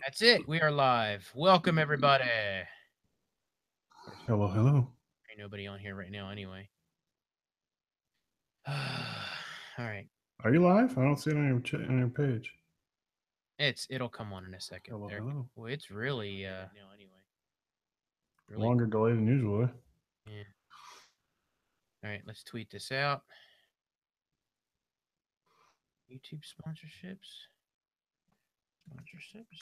That's it. We are live. Welcome, everybody. Hello, hello. Ain't nobody on here right now, anyway. All right. Are you live? I don't see it on on your page. It'll come on in a second. Hello, There. hello. Well, it's really now anyway. Really. Longer delay than usual. Yeah. All right. Let's tweet this out. YouTube sponsorships. Sponsorships.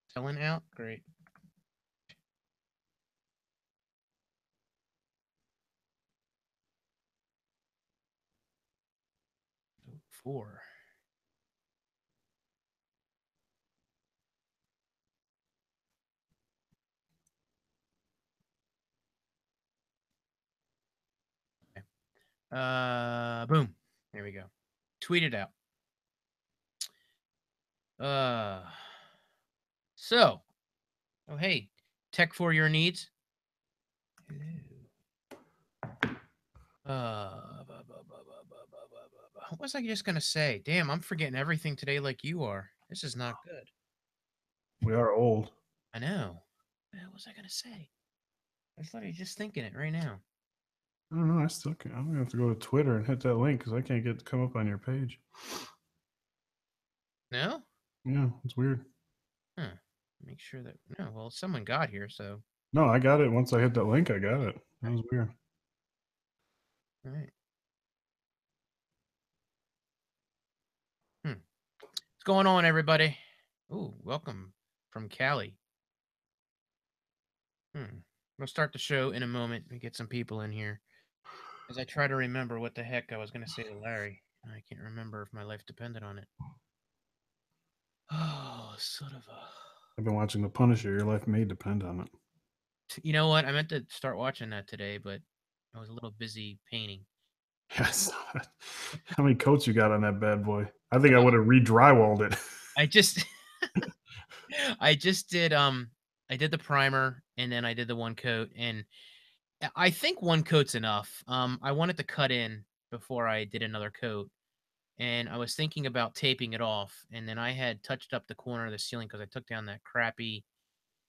Selling out. Great. Four. Okay. Boom. There we go. Tweet it out. Uh. So. Oh, hey. Tech for your needs. What was I just gonna say? Damn, I'm forgetting everything today like you are. This is not good. We are old. I know. What was I gonna say? I was literally just thinking it right now. I don't know. I still can't. I'm gonna have to go to Twitter and hit that link because I can't get it to come up on your page. No? Yeah, it's weird. Huh. Make sure that no, well someone got here, so No, I got it. Once I hit that link, I got it. That was weird. alright. What's going on, everybody? Ooh, welcome from Cali. We'll start the show in a moment and get some people in here. As I try to remember what the heck I was gonna say to Larry. I can't remember if my life depended on it. Oh, son of a. I've been watching The Punisher. Your life may depend on it. You know what? I meant to start watching that today, but I was a little busy painting. Yes. How many coats you got on that bad boy? I think I would have re-drywalled it. I just I just did I did the primer and then I did the one coat and I think one coat's enough. I wanted to cut in before I did another coat and I was thinking about taping it off and then I had touched up the corner of the ceiling because I took down that crappy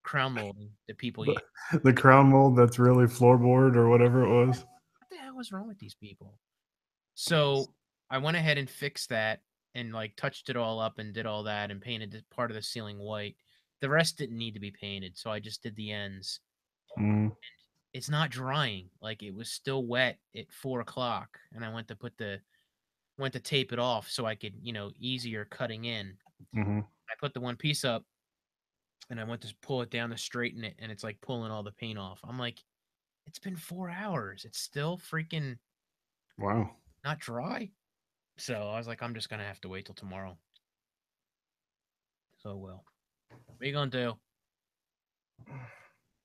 crown molding that people use. The crown mold that's really floorboard or whatever it was. What the hell was wrong with these people? So I went ahead and fixed that and like touched it all up and did all that and painted part of the ceiling white. The rest didn't need to be painted, so I just did the ends. Mm. It's not drying. Like it was still wet at 4 o'clock, and I went to tape it off so I could, easier cutting in. Mm-hmm. I put the one piece up and I went to pull it down to straighten it, and it's like pulling all the paint off. I'm like, it's been 4 hours. It's still freaking Wow. not dry. So I was like, I'm just gonna have to wait till tomorrow. So well. What are you gonna do?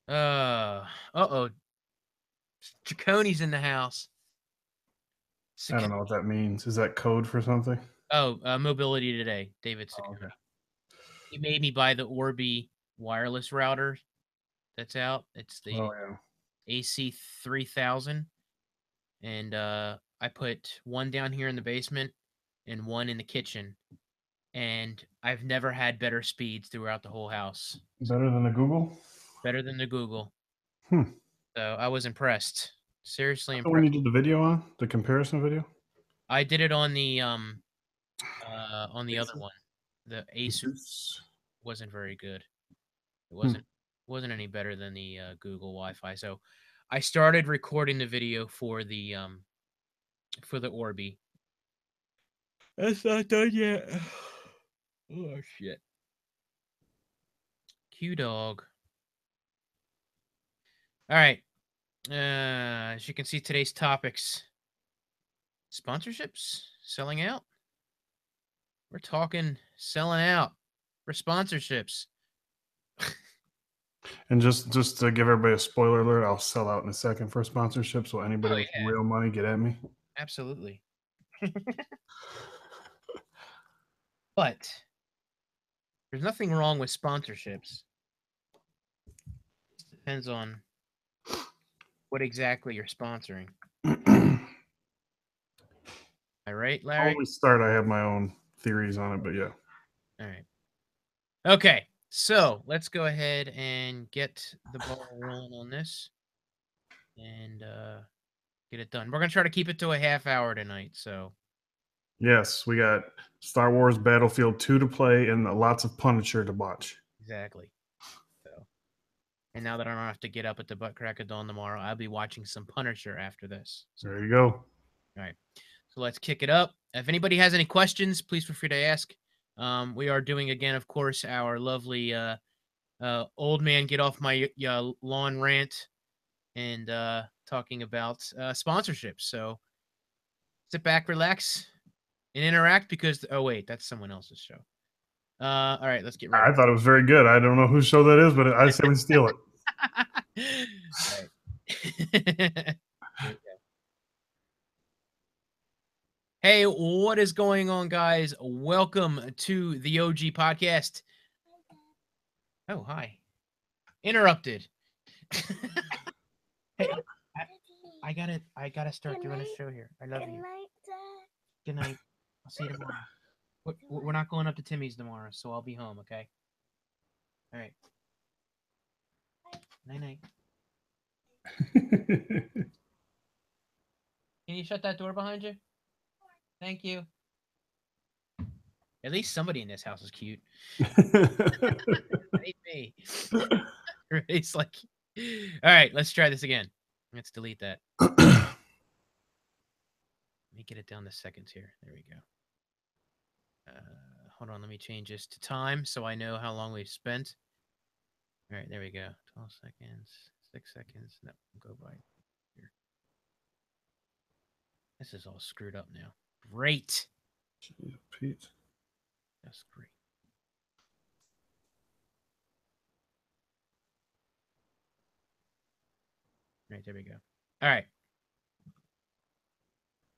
Uh-oh. Chaconi's in the house. I don't know what that means. Is that code for something? Oh, Mobility Today, David Oh, okay. Ciccone. He made me buy the Orbi wireless router that's out. It's the Oh yeah. AC3000. And I put one down here in the basement and one in the kitchen. And I've never had better speeds throughout the whole house. Better than the Google? Better than the Google. Hmm. So I was impressed. Seriously That's the one you impressed. did the video on? The comparison video? I did it on the other one. The Asus wasn't very good. It Hmm. wasn't any better than the Google Wi-Fi. So I started recording the video for the Orbi. That's not done yet. Oh shit. Q dog. All right. As you can see, today's topics: sponsorships, selling out. We're talking selling out for sponsorships. And just to give everybody a spoiler alert, I'll sell out in a second for sponsorship. So anybody Oh with yeah, real money, get at me. absolutely. But there's nothing wrong with sponsorships. It depends on what exactly you're sponsoring. All All right, Larry? we start, I have my own theories on it, but yeah. All right. Okay, so let's go ahead and get the ball rolling on this and get it done. We're going to try to keep it to a half hour tonight, so. Yes, we got Star Wars Battlefield 2 to play and lots of Punisher to watch. Exactly. So, and now that I don't have to get up at the butt crack of dawn tomorrow, I'll be watching some Punisher after this. So. There you go. All right. So let's kick it up. If anybody has any questions, please feel free to ask. We are doing, again, of course, our lovely old man get off my lawn rant and talking about sponsorships. So sit back, relax, and interact because, oh, wait, that's someone else's show. All right, let's get ready. I thought it was very good. I don't know whose show that is, but I say we steal it. All right. Hey, what is going on, guys? Welcome to the OG podcast. Oh, hi. Interrupted. Hey, I gotta start doing a show here. I love you. Good night. I'll see you tomorrow. We're not going up to Timmy's tomorrow, so I'll be home, okay? All right. Night-night. Can you shut that door behind you? Thank you. At least somebody in this house is cute. Ain't me. It's like, all right, let's try this again. Let's delete that. Let me get it down to seconds here. There we go. Hold on, let me change this to time so I know how long we've spent. All right, there we go. 12 seconds, 6 seconds. No, go by here. This is all screwed up now. Great. Jeez, Pete. That's great. All right, there we go. All right.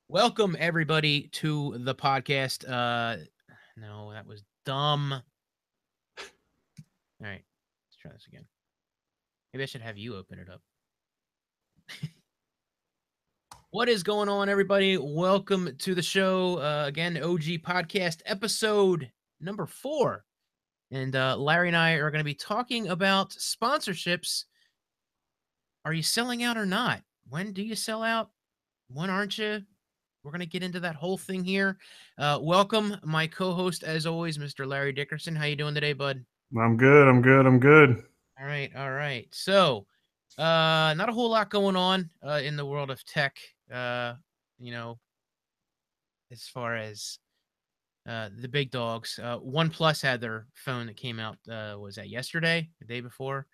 Welcome, everybody, to the podcast. No, that was dumb. All right, let's try this again. Maybe I should have you open it up. What is going on, everybody? Welcome to the show. Again, OG Podcast episode number 4. And Larry and I are going to be talking about sponsorships. Are you selling out or not? When do you sell out? When aren't you? We're going to get into that whole thing here. Welcome, my co-host, as always, Mr. Larry Dickerson. How you doing today, bud? I'm good. All right. So, not a whole lot going on in the world of tech, you know, as far as the big dogs. OnePlus had their phone that came out, was that yesterday, the day before?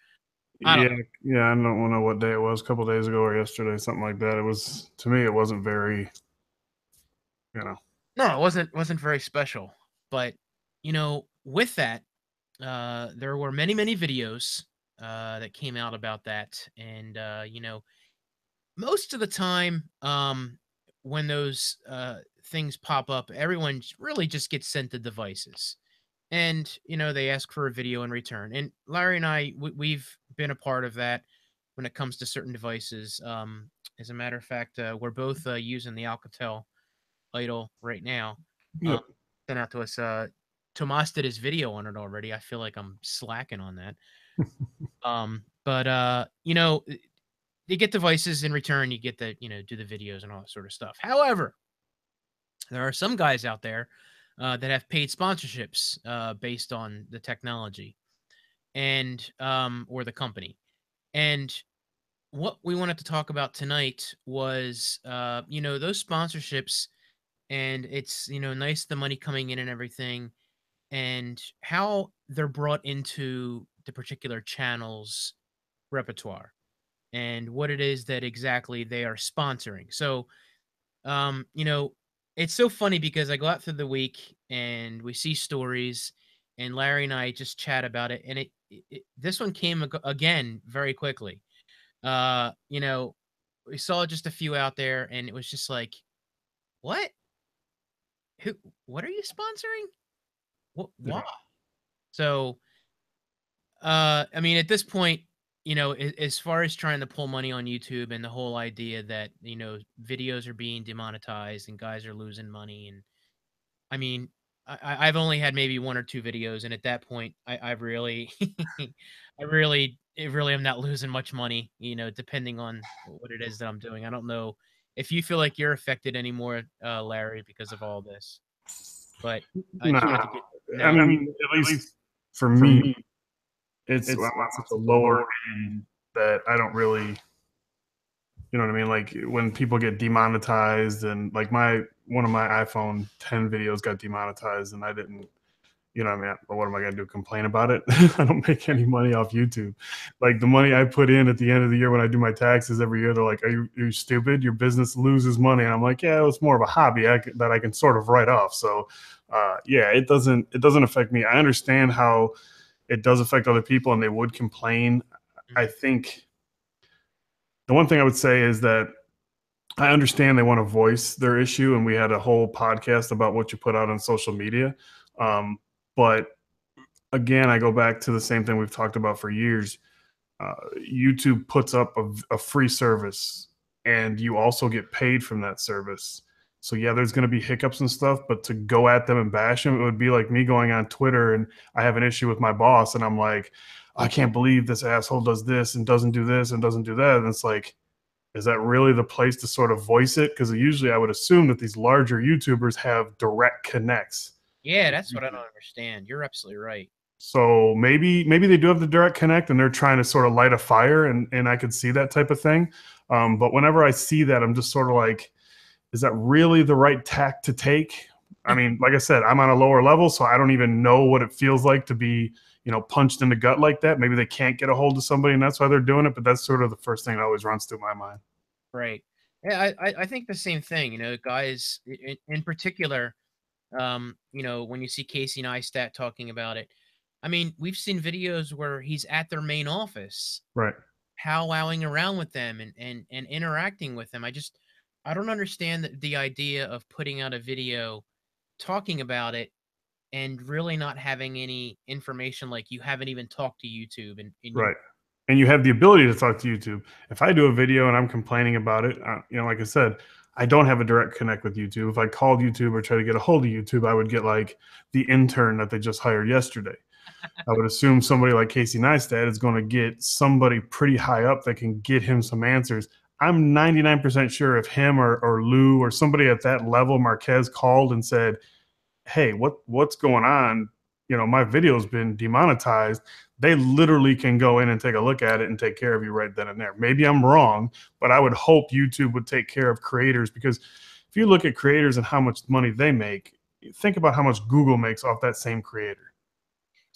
I don't know. Yeah, I don't know what day it was, a couple days ago or yesterday, something like that. It was, to me, it wasn't very, No, it wasn't very special. But, with that, there were many, many videos that came out about that. And, most of the time, when those things pop up, everyone really just gets sent the devices. And, they ask for a video in return. And Larry and I, we've been a part of that when it comes to certain devices. As a matter of fact, we're both using the Alcatel Idol right now. Yep. Sent out to us. Tomas did his video on it already. I feel like I'm slacking on that. But you get devices in return. You get to, do the videos and all that sort of stuff. However, there are some guys out there that have paid sponsorships based on the technology and or the company. And what we wanted to talk about tonight was, those sponsorships, and it's, nice the money coming in and everything, and how they're brought into the particular channel's repertoire and what it is that exactly they are sponsoring. So, it's so funny because I go out through the week and we see stories, and Larry and I just chat about it. And this one came again very quickly. We saw just a few out there, and it was just like, what? Who? What are you sponsoring? What? Why? So, I mean, at this point, as far as trying to pull money on YouTube and the whole idea that, videos are being demonetized and guys are losing money. And I mean, I've only had maybe one or two videos. And at that point, I've really, really am not losing much money, depending on what it is that I'm doing. I don't know if you feel like you're affected anymore, Larry, because of all this, but I just Nah, wanted to get I know. mean, at least for me, it's I'm on such a lower end that I don't really, you know what I mean? Like when people get demonetized and like one of my iPhone 10 videos got demonetized and I didn't, you know what I mean? What am I going to do? Complain about it? I don't make any money off YouTube. Like the money I put in at the end of the year when I do my taxes every year, they're like, are you stupid? Your business loses money. And I'm like, yeah, it's more of a hobby that I can sort of write off. So yeah, it doesn't affect me. I understand how it does affect other people and they would complain. I Mhm. think the one thing I would say is that I understand they want to voice their issue, and we had a whole podcast about what you put out on social media. But again, I go back to the same thing we've talked about for years. YouTube puts up a free service, and you also get paid from that service. So yeah, there's going to be hiccups and stuff, but to go at them and bash them, it would be like me going on Twitter and I have an issue with my boss, and I'm like, I can't believe this asshole does this and doesn't do this and doesn't do that. And it's like, is that really the place to sort of voice it? Because usually I would assume that these larger YouTubers have direct connects Yeah, with that's what I YouTube. don't understand. You're absolutely right. So maybe they do have the direct connect and they're trying to sort of light a fire, and I could see that type of thing. But whenever I see that, I'm just sort of like, is that really the right tack to take? I mean, like I said, I'm on a lower level, so I don't even know what it feels like to be, punched in the gut like that. Maybe they can't get a hold of somebody, and that's why they're doing it. But that's sort of the first thing that always runs through my mind. Right. Yeah, I think the same thing. Guys in particular. When you see Casey Neistat talking about it, I mean, we've seen videos where he's at their main office, Right. powwowing around with them and interacting with them. I don't understand the idea of putting out a video talking about it and really not having any information, like you haven't even talked to YouTube and you Right. And you have the ability to talk to YouTube. If I do a video and I'm complaining about it, like I said, I don't have a direct connect with YouTube. If I called YouTube or try to get a hold of YouTube, I would get like the intern that they just hired yesterday. I would assume somebody like Casey Neistat is going to get somebody pretty high up that can get him some answers. I'm 99% sure if him or Lou or somebody at that level, Marquez, called and said, hey, what's going on? My video's been demonetized. They literally can go in and take a look at it and take care of you right then and there. Maybe I'm wrong, but I would hope YouTube would take care of creators, because if you look at creators and how much money they make, think about how much Google makes off that same creator.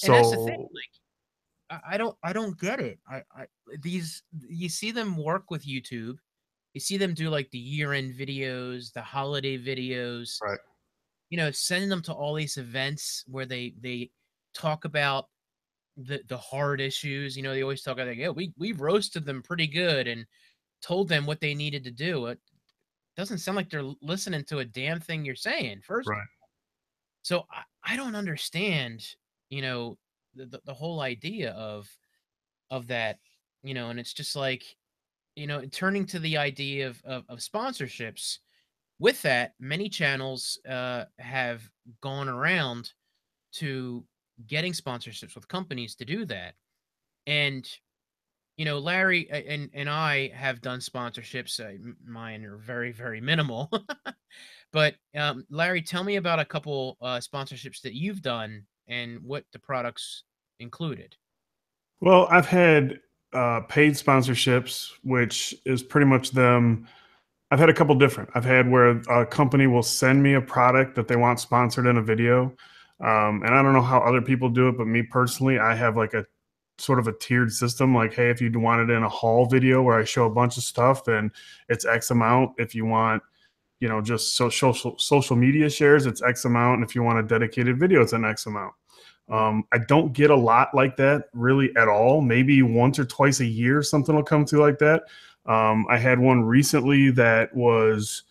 and that's the thing. So Like I don't get it. These you see them work with YouTube. You see them do like the year-end videos, the holiday videos, right, sending them to all these events where they talk about the hard issues. They always talk about like, yeah, we roasted them pretty good and told them what they needed to do. It doesn't sound like they're listening to a damn thing you're saying. First, right. so I don't understand, you know, the whole idea of that, and it's just like, turning to the idea of sponsorships. With that, many channels have gone around to getting sponsorships with companies to do that. And Larry and I have done sponsorships. Mine are very, very minimal. But Larry, tell me about a couple sponsorships that you've done and what the products included. Well, I've had paid sponsorships, which is pretty much them. I've had a couple different. I've had where a company will send me a product that they want sponsored in a video. And I don't know how other people do it, but me personally, I have like a sort of a tiered system. Like, hey, if you want it in a haul video where I show a bunch of stuff, then it's X amount. If you want, just social media shares, it's X amount. And if you want a dedicated video, it's an X amount. I don't get a lot like that really at all. Maybe once or twice a year, something will come through like that. I had one recently that was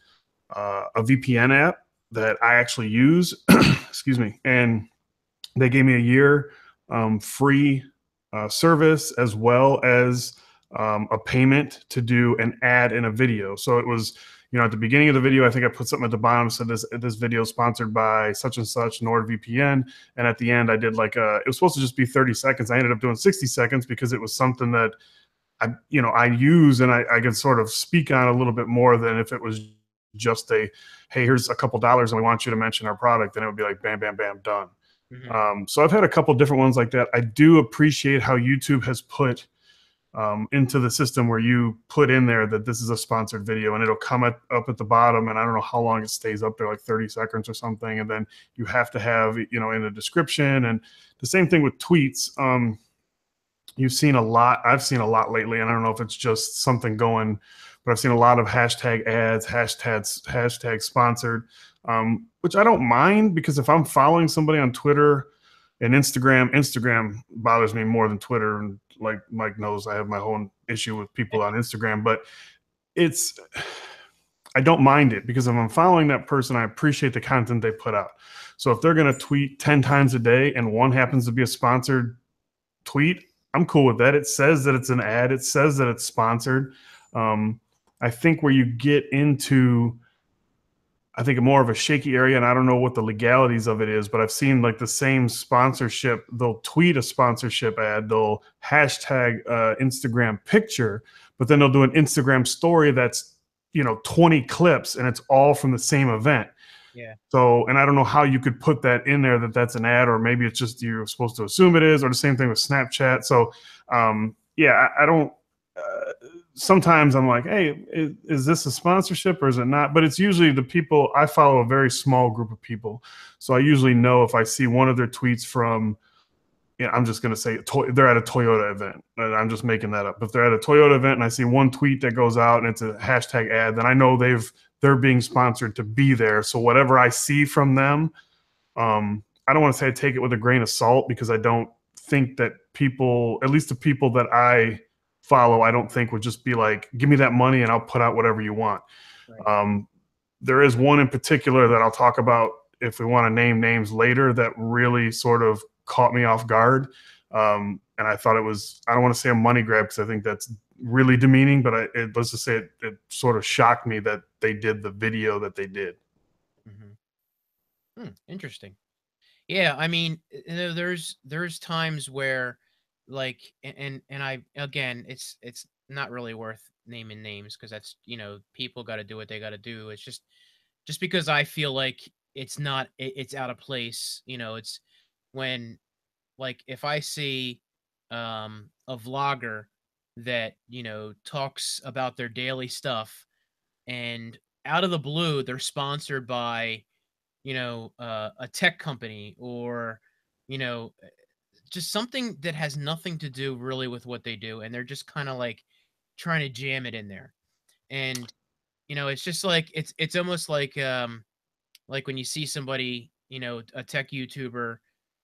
a VPN app that I actually use. Excuse me. And they gave me a year free service as well as a payment to do an ad in a video. So it was, at the beginning of the video, I think I put something at the bottom said this video is sponsored by such and such NordVPN, and at the end I did like it was supposed to just be 30 seconds. I ended up doing 60 seconds because it was something that I use and I can sort of speak on a little bit more than if it was just hey, here's a couple dollars and we want you to mention our product, and it would be like bam, bam, bam, done. So I've had a couple different ones like that. I do appreciate how YouTube has put into the system where you put in there that this is a sponsored video, and it'll come up at the bottom, and I don't know how long it stays up there, like 30 seconds or something, and then you have to have in the description. And the same thing with tweets. You've seen a lot. I've seen a lot lately, and I don't know if it's just something going, but I've seen a lot of hashtag ads, hashtag sponsored, which I don't mind, because if I'm following somebody on Twitter and Instagram bothers me more than Twitter. And like Mike knows, I have my own issue with people on Instagram, but I don't mind it, because if I'm following that person, I appreciate the content they put out. So if they're going to tweet 10 times a day and one happens to be a sponsored tweet, I'm cool with that. It says that it's an ad. It says that it's sponsored. I think where you get into, I think, more of a shaky area, and I don't know what the legalities of it is, but I've seen like the same sponsorship. They'll tweet a sponsorship ad. They'll hashtag Instagram picture, but then they'll do an Instagram story that's 20 clips, and it's all from the same event. Yeah. So, and I don't know how you could put that in there that that's an ad, or maybe it's just you're supposed to assume it is, or the same thing with Snapchat. So, yeah, I don't. Sometimes I'm like, hey, is this a sponsorship or is it not? But it's usually the people I follow, a very small group of people. So I usually know if I see one of their tweets from, I'm just going to say they're at a Toyota event. I'm just making that up. If they're at a Toyota event and I see one tweet that goes out and it's a hashtag ad, then I know they're being sponsored to be there. So whatever I see from them, I don't want to say I take it with a grain of salt, because I don't think that people, at least the people that I follow, I don't think would just be like, give me that money and I'll put out whatever you want. Right. There is one in particular that I'll talk about if we want to name names later that really sort of caught me off guard. And I thought it was, I don't want to say a money grab, because I think that's really demeaning, but let's just say it sort of shocked me that they did the video that they did. Interesting. Yeah, I mean, there's times where, like, and I, again, it's not really worth naming names, because that's, people got to do what they got to do. It's just because I feel like it's not, it's out of place. It's when, like, if I see a vlogger that talks about their daily stuff, and out of the blue they're sponsored by a tech company, or just something that has nothing to do really with what they do, and they're just kind of like trying to jam it in there. And it's just like it's almost like when you see somebody, a tech YouTuber,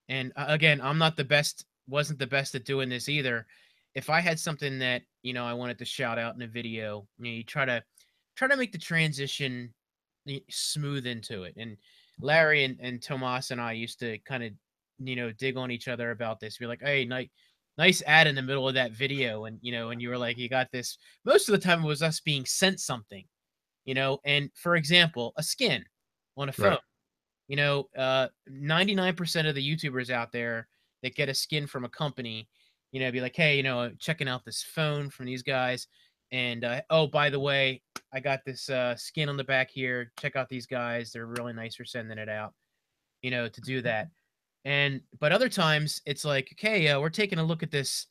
and again, I'm not the best, wasn't the best at doing this either. If I had something that I wanted to shout out in a video, you try to make the transition smooth into it. And Larry and Tomas and I used to kind of dig on each other about this. We're like, hey, nice ad in the middle of that video, and and you were like, you got this. Most of the time it was us being sent something, and for example, a skin on a phone. Right. 99% of the YouTubers out there that get a skin from a company, be like, hey, checking out this phone from these guys, and oh, by the way, I got this skin on the back here. Check out these guys; they're really nice for sending it out, to do that. But other times it's like, okay, we're taking a look at this,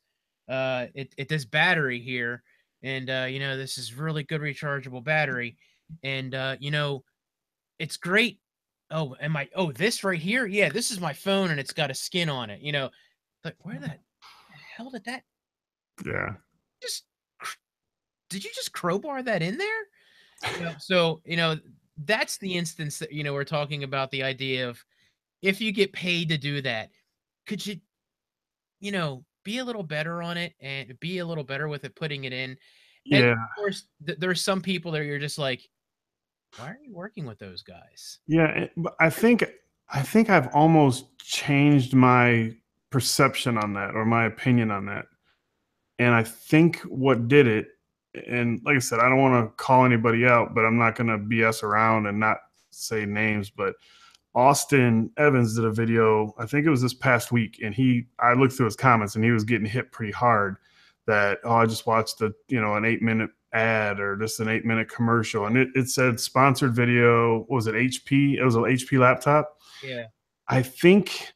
this battery here, and this is really good rechargeable battery, and it's great. Oh, this right here? Yeah, this is my phone, and it's got a skin on it. Like, where the hell did that? Yeah. Did you just crowbar that in there? So that's the instance that we're talking about, the idea of, if you get paid to do that, could you be a little better on it and be a little better with it, putting it in? And Yeah. of course, there's some people that you're just like, why are you working with those guys? Yeah, but I think I've almost changed my perception on that or my opinion on that. And I think what did it, and like I said, I don't want to call anybody out, but I'm not going to BS around and not say names. But Austin Evans did a video, I think it was this past week, and I looked through his comments and he was getting hit pretty hard that, oh, I just watched an 8-minute ad or just an 8-minute commercial. And it said sponsored video. What was it? HP? It was an HP laptop. Yeah. I think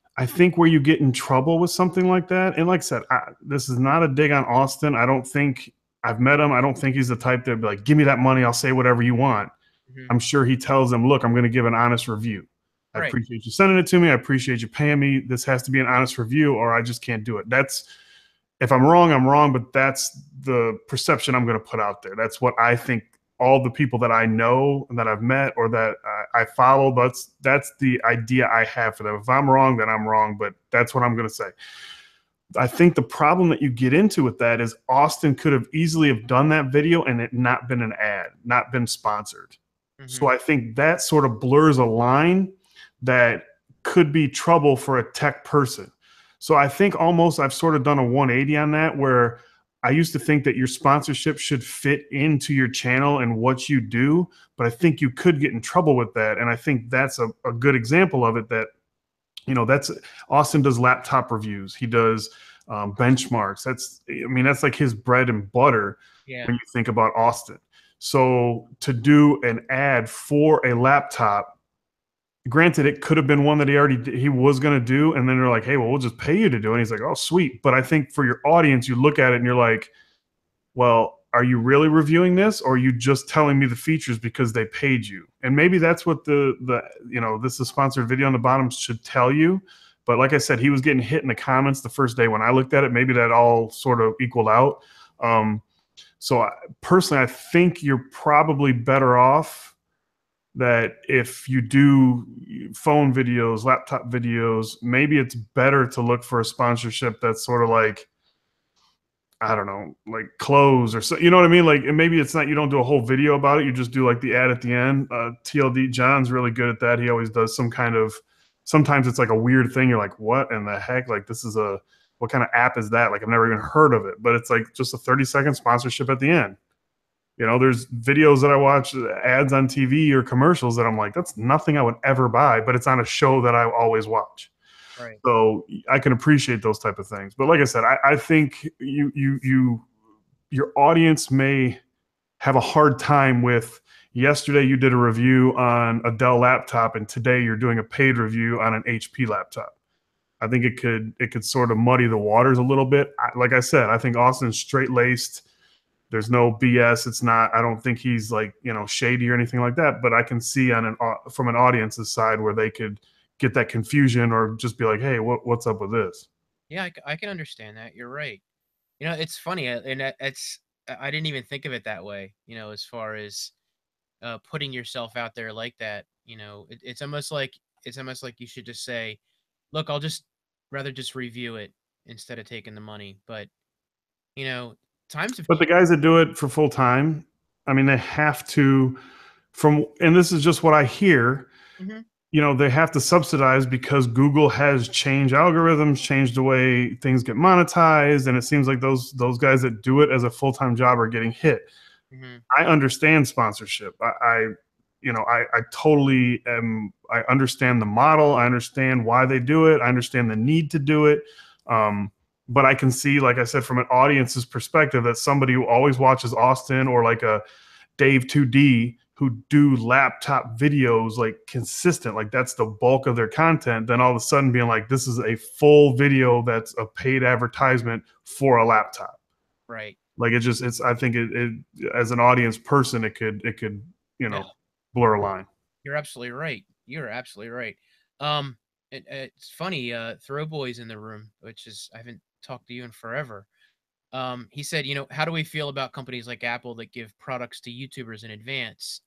where you get in trouble with something like that, and like I said, this is not a dig on Austin. I don't think I've met him. I don't think he's the type that'd be like, give me that money, I'll say whatever you want. Hmm. I'm sure he tells them, look, I'm going to give an honest review. I Right. appreciate you sending it to me. I appreciate you paying me. This has to be an honest review, or I just can't do it. If I'm wrong, I'm wrong, but that's the perception I'm going to put out there. That's what I think all the people that I know and that I've met or that I follow, that's the idea I have for them. If I'm wrong, then I'm wrong, but that's what I'm going to say. I think the problem that you get into with that is Austin could have easily have done that video and it not been an ad, not been sponsored. So Hmm. I think that sort of blurs a line that could be trouble for a tech person. So I think almost I've sort of done a 180 on that where I used to think that your sponsorship should fit into your channel and what you do, but I think you could get in trouble with that. And I think that's a good example of it that, that's Austin does laptop reviews. He does benchmarks. That's like his bread and butter Yeah. when you think about Austin. So to do an ad for a laptop, granted, it could have been one that he was going to do, and then they're like, "Hey, well, we'll just pay you to do it." And he's like, "Oh, sweet." But I think for your audience, you look at it and you're like, "Well, are you really reviewing this, or are you just telling me the features because they paid you?" And maybe that's what this is sponsored video on the bottom should tell you. But like I said, he was getting hit in the comments the first day when I looked at it. Maybe that all sort of equaled out. So personally, I think you're probably better off that if you do phone videos, laptop videos, maybe it's better to look for a sponsorship that's sort of like, I don't know, like clothes or so, you know what I mean? Like, and maybe it's not, you don't do a whole video about it. You just do like the ad at the end. TLD John's really good at that. He always does some kind of, sometimes it's like a weird thing. You're like, what in the heck? Like, what kind of app is that? Like, I've never even heard of it, but it's like just a 30-second sponsorship at the end. There's videos that I watch, ads on TV or commercials that I'm like, that's nothing I would ever buy, but it's on a show that I always watch. Right. So I can appreciate those type of things. But like I said, I think your audience may have a hard time with yesterday you did a review on a Dell laptop and today you're doing a paid review on an HP laptop. I think it could sort of muddy the waters a little bit. Like I said, I think Austin's straight laced. There's no BS. It's not. I don't think he's like shady or anything like that. But I can see from an audience's side where they could get that confusion or just be like, hey, what's up with this? Yeah, I can understand that. You're right. It's funny, and I didn't even think of it that way. As far as putting yourself out there like that. It's almost like you should just say, "Look, I'll just rather just review it instead of taking the money." But you know, times have But the guys that do it for full time, I mean, they have to. And this is just what I hear. Mhm. They have to subsidize because Google has changed algorithms, changed the way things get monetized, and it seems like those guys that do it as a full-time job are getting hit. Mhm. I understand sponsorship. I totally am. I understand the model. I understand why they do it. I understand the need to do it. But I can see, like I said, from an audience's perspective, that somebody who always watches Austin or like a Dave 2D who do laptop videos like consistent, like that's the bulk of their content, then all of a sudden being like, this is a full video that's a paid advertisement for a laptop. Right. Like I think as an audience person, it could, you Yeah, know, blur a line. you're absolutely right. You're absolutely right. Um, it's funny. Throwboy's in the room, which is I haven't talked to you in forever. He said, how do we feel about companies like Apple that give products to YouTubers in advance?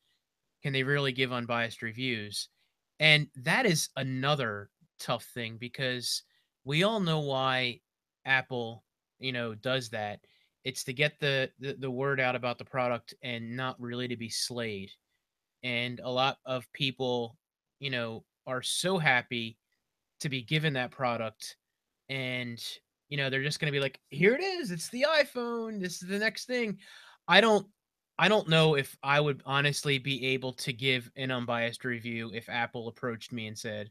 Can they really give unbiased reviews? And that is another tough thing because we all know why Apple, does that. It's to get the word out about the product and not really to be slayed. And a lot of people, are so happy to be given that product and they're just going to be like, here it is, it's the iPhone, this is the next thing. I don't i don't know if I would honestly be able to give an unbiased review if Apple approached me and said,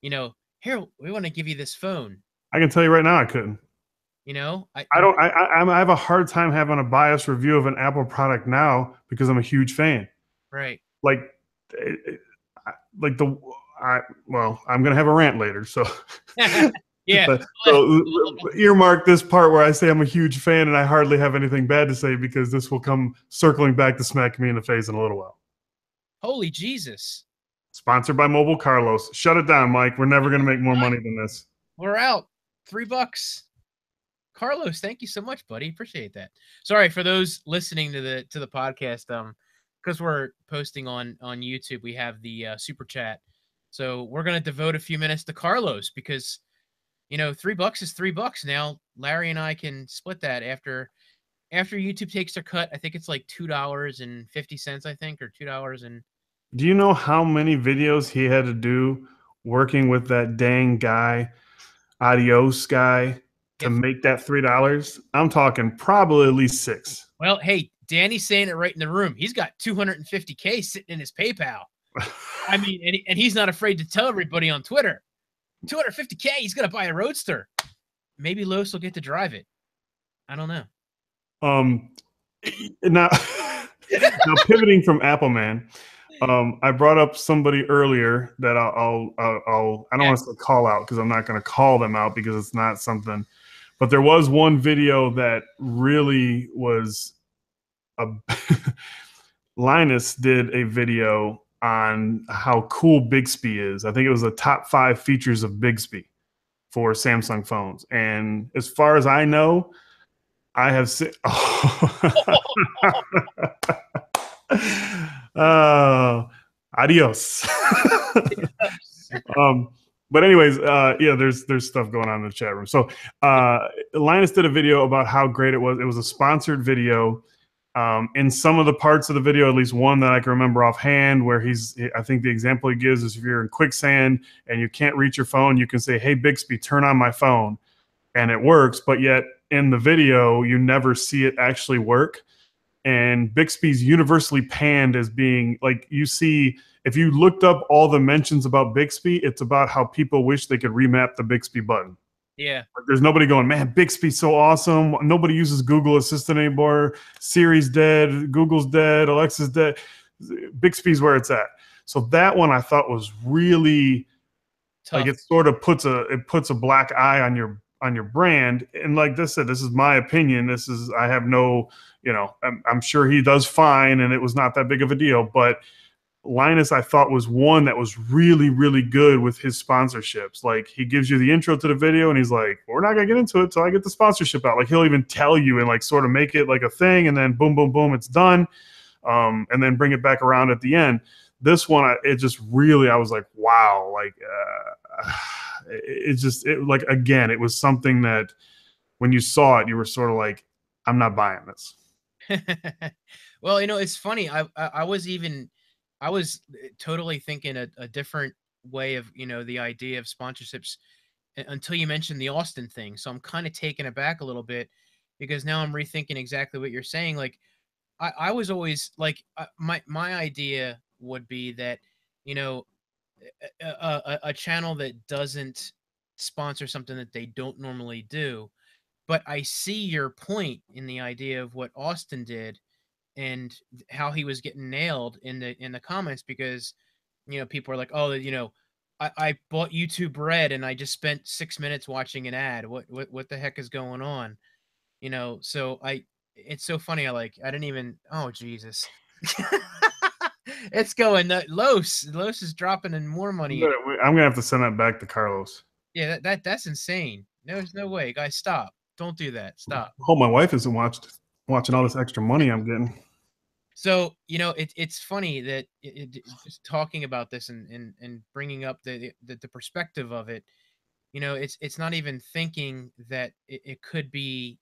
here, we want to give you this phone. I can tell you right now, I couldn't. I I don't. I have a hard time having a biased review of an Apple product now because I'm a huge fan. right. Like, like the. Well, I'm gonna have a rant later, so Yeah. so earmark this part where I say I'm a huge fan and I hardly have anything bad to say because this will come circling back to smack me in the face in a little while. Holy Jesus. Sponsored by Mobile Carlos. Shut it down, Mike. We're never gonna make more money than this. We're out. $3. Carlos, thank you so much, buddy. Appreciate that. Sorry for those listening to the podcast. Because we're posting on YouTube, we have the super chat. So we're gonna devote a few minutes to Carlos because $3 is $3. Now Larry and I can split that after YouTube takes their cut. I think it's like $2.50, I think, or $2 and. Do you know how many videos he had to do working with that dang guy, Adios guy, to make that $3? I'm talking probably at least 6. Well, hey, Danny's saying it right in the room. He's got $250K sitting in his PayPal. I mean, and he's not afraid to tell everybody on Twitter. $250K, he's gonna buy a Roadster. Maybe Los will get to drive it. I don't know. Now pivoting from Apple, man. I brought up somebody earlier that I don't want to call out because I'm not going to call them out because it's not something. But there was one video that really was Linus did a video on how cool Bixby is. I think it was the top 5 features of Bixby for Samsung phones. And as far as I know, I have seen. Adios. But anyways, yeah, there's stuff going on in the chat room. So Linus did a video about how great it was. It was a sponsored video. In some of the parts of the video, at least one that I can remember offhand, where I think the example he gives is if you're in quicksand and you can't reach your phone, you can say, "Hey Bixby, turn on my phone," and it works. But yet in the video, you never see it actually work. And Bixby's universally panned as being like, you see, if you looked up all the mentions about Bixby, it's about how people wish they could remap the Bixby button. Yeah. Like, there's nobody going, man, Bixby's so awesome. Nobody uses Google Assistant anymore. Siri's dead. Google's dead. Alexa's dead. Bixby's where it's at. So that one I thought was really tough. Like it sort of puts a black eye on your brand. And like I said, this is my opinion. I have no, I'm sure he does fine and it was not that big of a deal. But Linus, I thought, was one that was really, really good with his sponsorships. Like he gives you the intro to the video and he's like, we're not going to get into it till I get the sponsorship out. Like he'll even tell you and like sort of make it like a thing and then boom, boom, boom, it's done. And then bring it back around at the end. This one, I was like, wow, like, like, again, it was something that when you saw it, you were sort of like, I'm not buying this. Well, it's funny. I was totally thinking a different way of, the idea of sponsorships until you mentioned the Austin thing. So I'm kind of taken aback a little bit because now I'm rethinking exactly what you're saying. Like I was always like, my idea would be that, a channel that doesn't sponsor something that they don't normally do. But I see your point in the idea of what Austin did and how he was getting nailed in the comments because, people are like, oh, I bought YouTube Red and I just spent 6 minutes watching an ad. What the heck is going on? So it's so funny. I didn't even, oh, Jesus. It's going Los is dropping in more money. I'm gonna have to send that back to Carlos. Yeah, that's insane. There's no way, guys. Stop! Don't do that. Stop. I hope my wife isn't watching all this extra money I'm getting. So it's funny that just talking about this and bringing up the perspective of it. It's not even thinking that it could be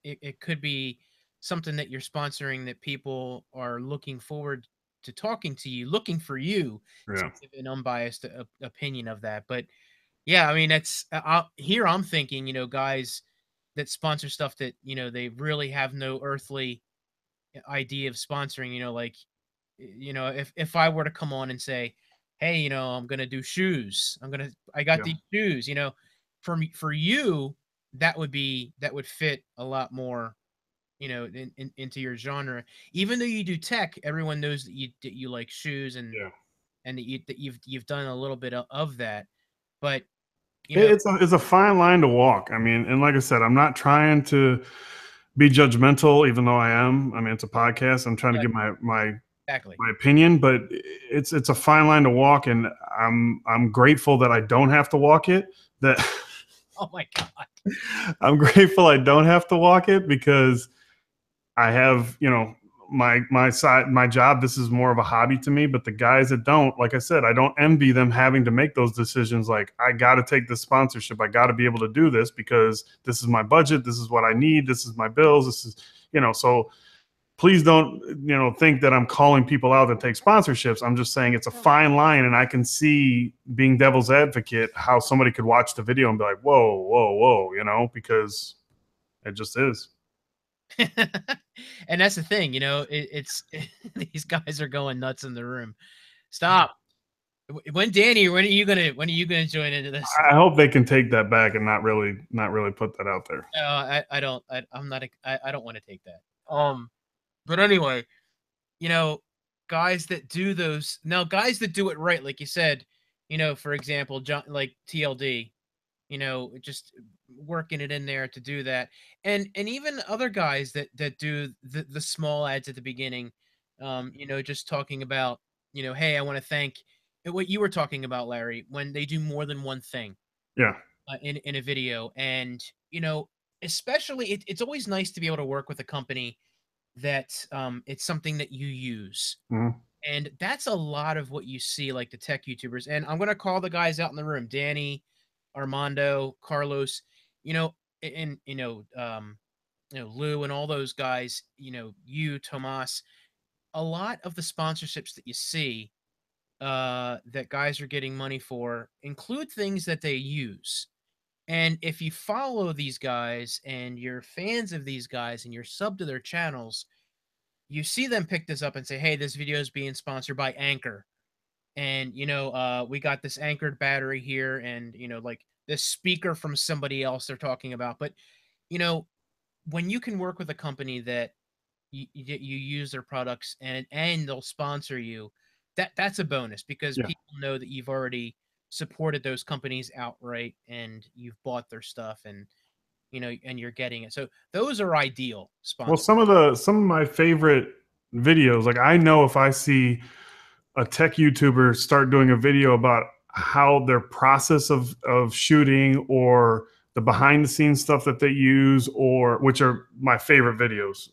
it could be something that you're sponsoring that people are looking forward to talking to you, looking for you to give an unbiased opinion of that. But Yeah, I mean, that's here I'm thinking, guys that sponsor stuff that, they really have no earthly idea of sponsoring, like, if I were to come on and say, "Hey, I'm gonna do shoes. I got Yeah. these shoes," for me, for you, that would fit a lot more, into your genre. Even though you do tech, everyone knows that you like shoes, Yeah. and that you've done a little bit of that. But you know, It's a fine line to walk. I mean, and like I said, I'm not trying to be judgmental, even though I am. I mean, it's a podcast. I'm trying to yeah, give exactly. my opinion, but it's a fine line to walk, and I'm grateful that I don't have to walk it. That Oh my god. I'm grateful I don't have to walk it because I have, my side, my job. This is more of a hobby to me. But the guys that don't, like I said, I don't envy them having to make those decisions. Like, I got to take this sponsorship. I got to be able to do this because this is my budget. This is what I need. This is my bills. This is, so please don't, think that I'm calling people out that take sponsorships. I'm just saying it's a fine line, and I can see, being devil's advocate, how somebody could watch the video and be like, whoa, whoa, whoa, because it just is. And that's the thing, it's these guys are going nuts in the room. Stop. When are you gonna join into this? I hope they can take that back and not really put that out there. I don't. I'm not. I don't want to take that. But anyway, you know, guys that do those now, guys that do it right, like you said, for example, John, like TLD, just working it in there to do that, and even other guys that do the small ads at the beginning, just talking about, hey, I want to thank what you were talking about, Larry, when they do more than one thing Yeah. in a video, and especially it's always nice to be able to work with a company that it's something that you use. Mhm. And that's a lot of what you see, like the tech YouTubers. And I'm gonna call the guys out in the room: Danny, Armando, Carlos, you know, and Lou, and all those guys. You, Tomas. A lot of the sponsorships that you see, that guys are getting money for, include things that they use. And if you follow these guys and you're fans of these guys and you're sub to their channels, you see them pick this up and say, "Hey, this video is being sponsored by Anchor, and we got this anchored battery here, and like this speaker from somebody else they're talking about." But you know, when you can work with a company that you use their products, and they'll sponsor you, that's a bonus, because Yeah. people know that you've already supported those companies outright and you've bought their stuff, and you're getting it. So those are ideal Well, sponsors. some of my favorite videos, like, I know if I see a tech YouTuber start doing a video about how their process of shooting, or the behind the scenes stuff that they use, or which are my favorite videos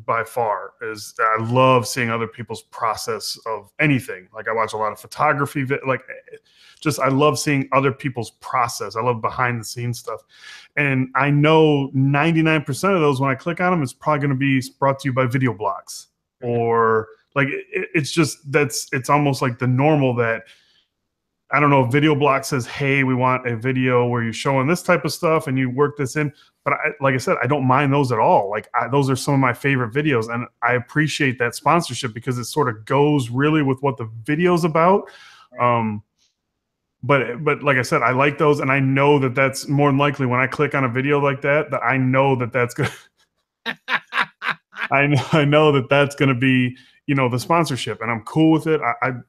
by far, is I love seeing other people's process of anything. Like, I watch a lot of photography, like, just, I love seeing other people's process. I love behind the scenes stuff. And I know 99% of those, when I click on them, it's probably going to be brought to you by Video Blocks, Mhm. or like, it's just, it's almost like the normal that, I don't know, if Video Block says, "Hey, we want a video where you're showing this type of stuff and you work this in." But like I said, I don't mind those at all. Like, those are some of my favorite videos, and I appreciate that sponsorship because it sort of goes really with what the video's about. Right. Um, but like I said, I like those, and I know that that's more than likely, when I click on a video like that, that I know that that's good. I know that that's going to be, the sponsorship, and I'm cool with it.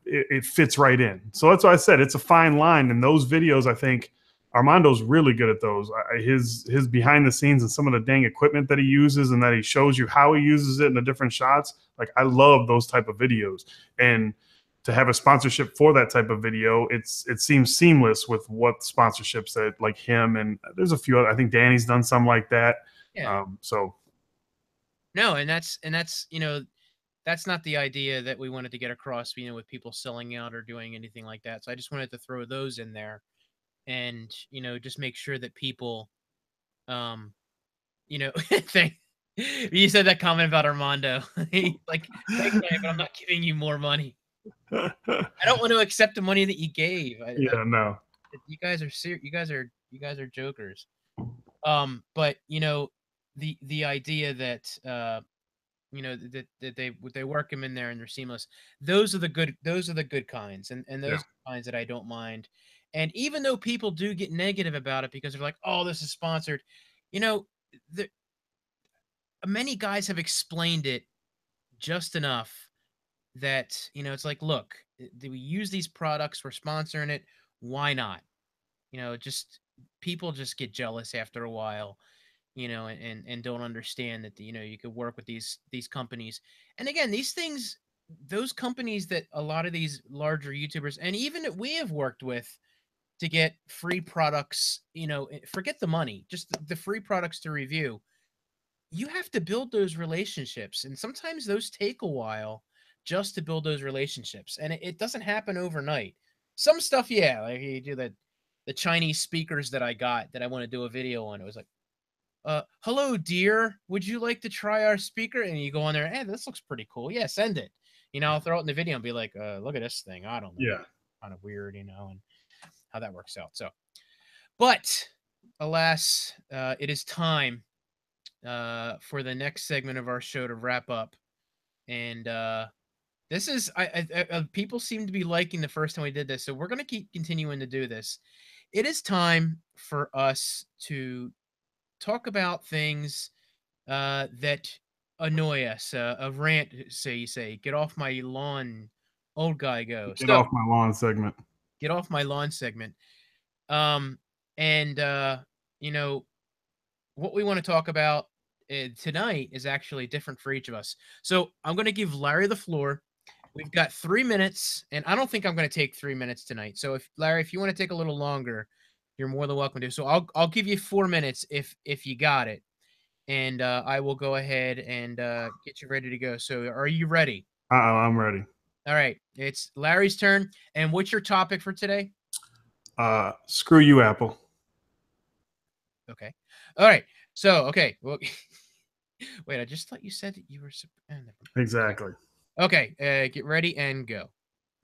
It fits right in. So that's why I said it's a fine line. And those videos, I think Armando's really good at those. His behind the scenes and some of the dang equipment that he uses, and that he shows you how he uses it in the different shots. Like, I love those type of videos, and to have a sponsorship for that type of video, it seems seamless with what sponsorships that, like him, and there's a few other, I think Danny's done some like that. Yeah. So No, and that's that's not the idea that we wanted to get across, with people selling out or doing anything like that. So I just wanted to throw those in there, and just make sure that people, um, thank you said that comment about Armando. He's like, "Thanks, man, but I'm not giving you more money. I don't want to accept the money that you gave." yeah, no. You guys are you guys are jokers. But you know, the idea that you know that they work them in there and they're seamless. Those are the good kinds, and Yeah. those are the kinds that I don't mind. And even though people do get negative about it because they're like, "Oh, this is sponsored," you know, the, many guys have explained it just enough that you know it's like, look, do we use these products? We're sponsoring it. Why not? You know, just people just get jealous after a while, you know, and don't understand that you know you could work with these companies. And again, these things, those companies that a lot of these larger YouTubers and even that we have worked with to get free products, you know, forget the money, just the free products to review. You have to build those relationships, and sometimes those take a while just to build those relationships, and it doesn't happen overnight. Some stuff, yeah, like you do the Chinese speakers that I got that I want to do a video on. It was like, hello, dear. Would you like to try our speaker? And you go on there, hey, this looks pretty cool. Yeah, send it. You know, I'll throw it in the video and be like, look at this thing. I don't know. Yeah. Kind of weird, you know, and how that works out. So, but alas, it is time for the next segment of our show to wrap up. And this is, people seem to be liking the first time we did this. So we're going to keep continuing to do this. It is time for us to talk about things that annoy us. A rant, say you say, get off my lawn, old guy go. Get So off my lawn segment. get off my lawn segment. Um, and you know what we want to talk about tonight is actually different for each of us. So I'm going to give Larry the floor. We've got 3 minutes, and I don't think I'm going to take 3 minutes tonight. So if Larry, if you want to take a little longer, you're more than welcome to. So I'll give you 4 minutes if you got it, and I will go ahead and get you ready to go. So are you ready? I'm ready. All right, it's Larry's turn. And what's your topic for today? Screw you, Apple. Okay. All right. So okay. Well, wait. I just thought you said that you were. Exactly. Okay. Get ready and go.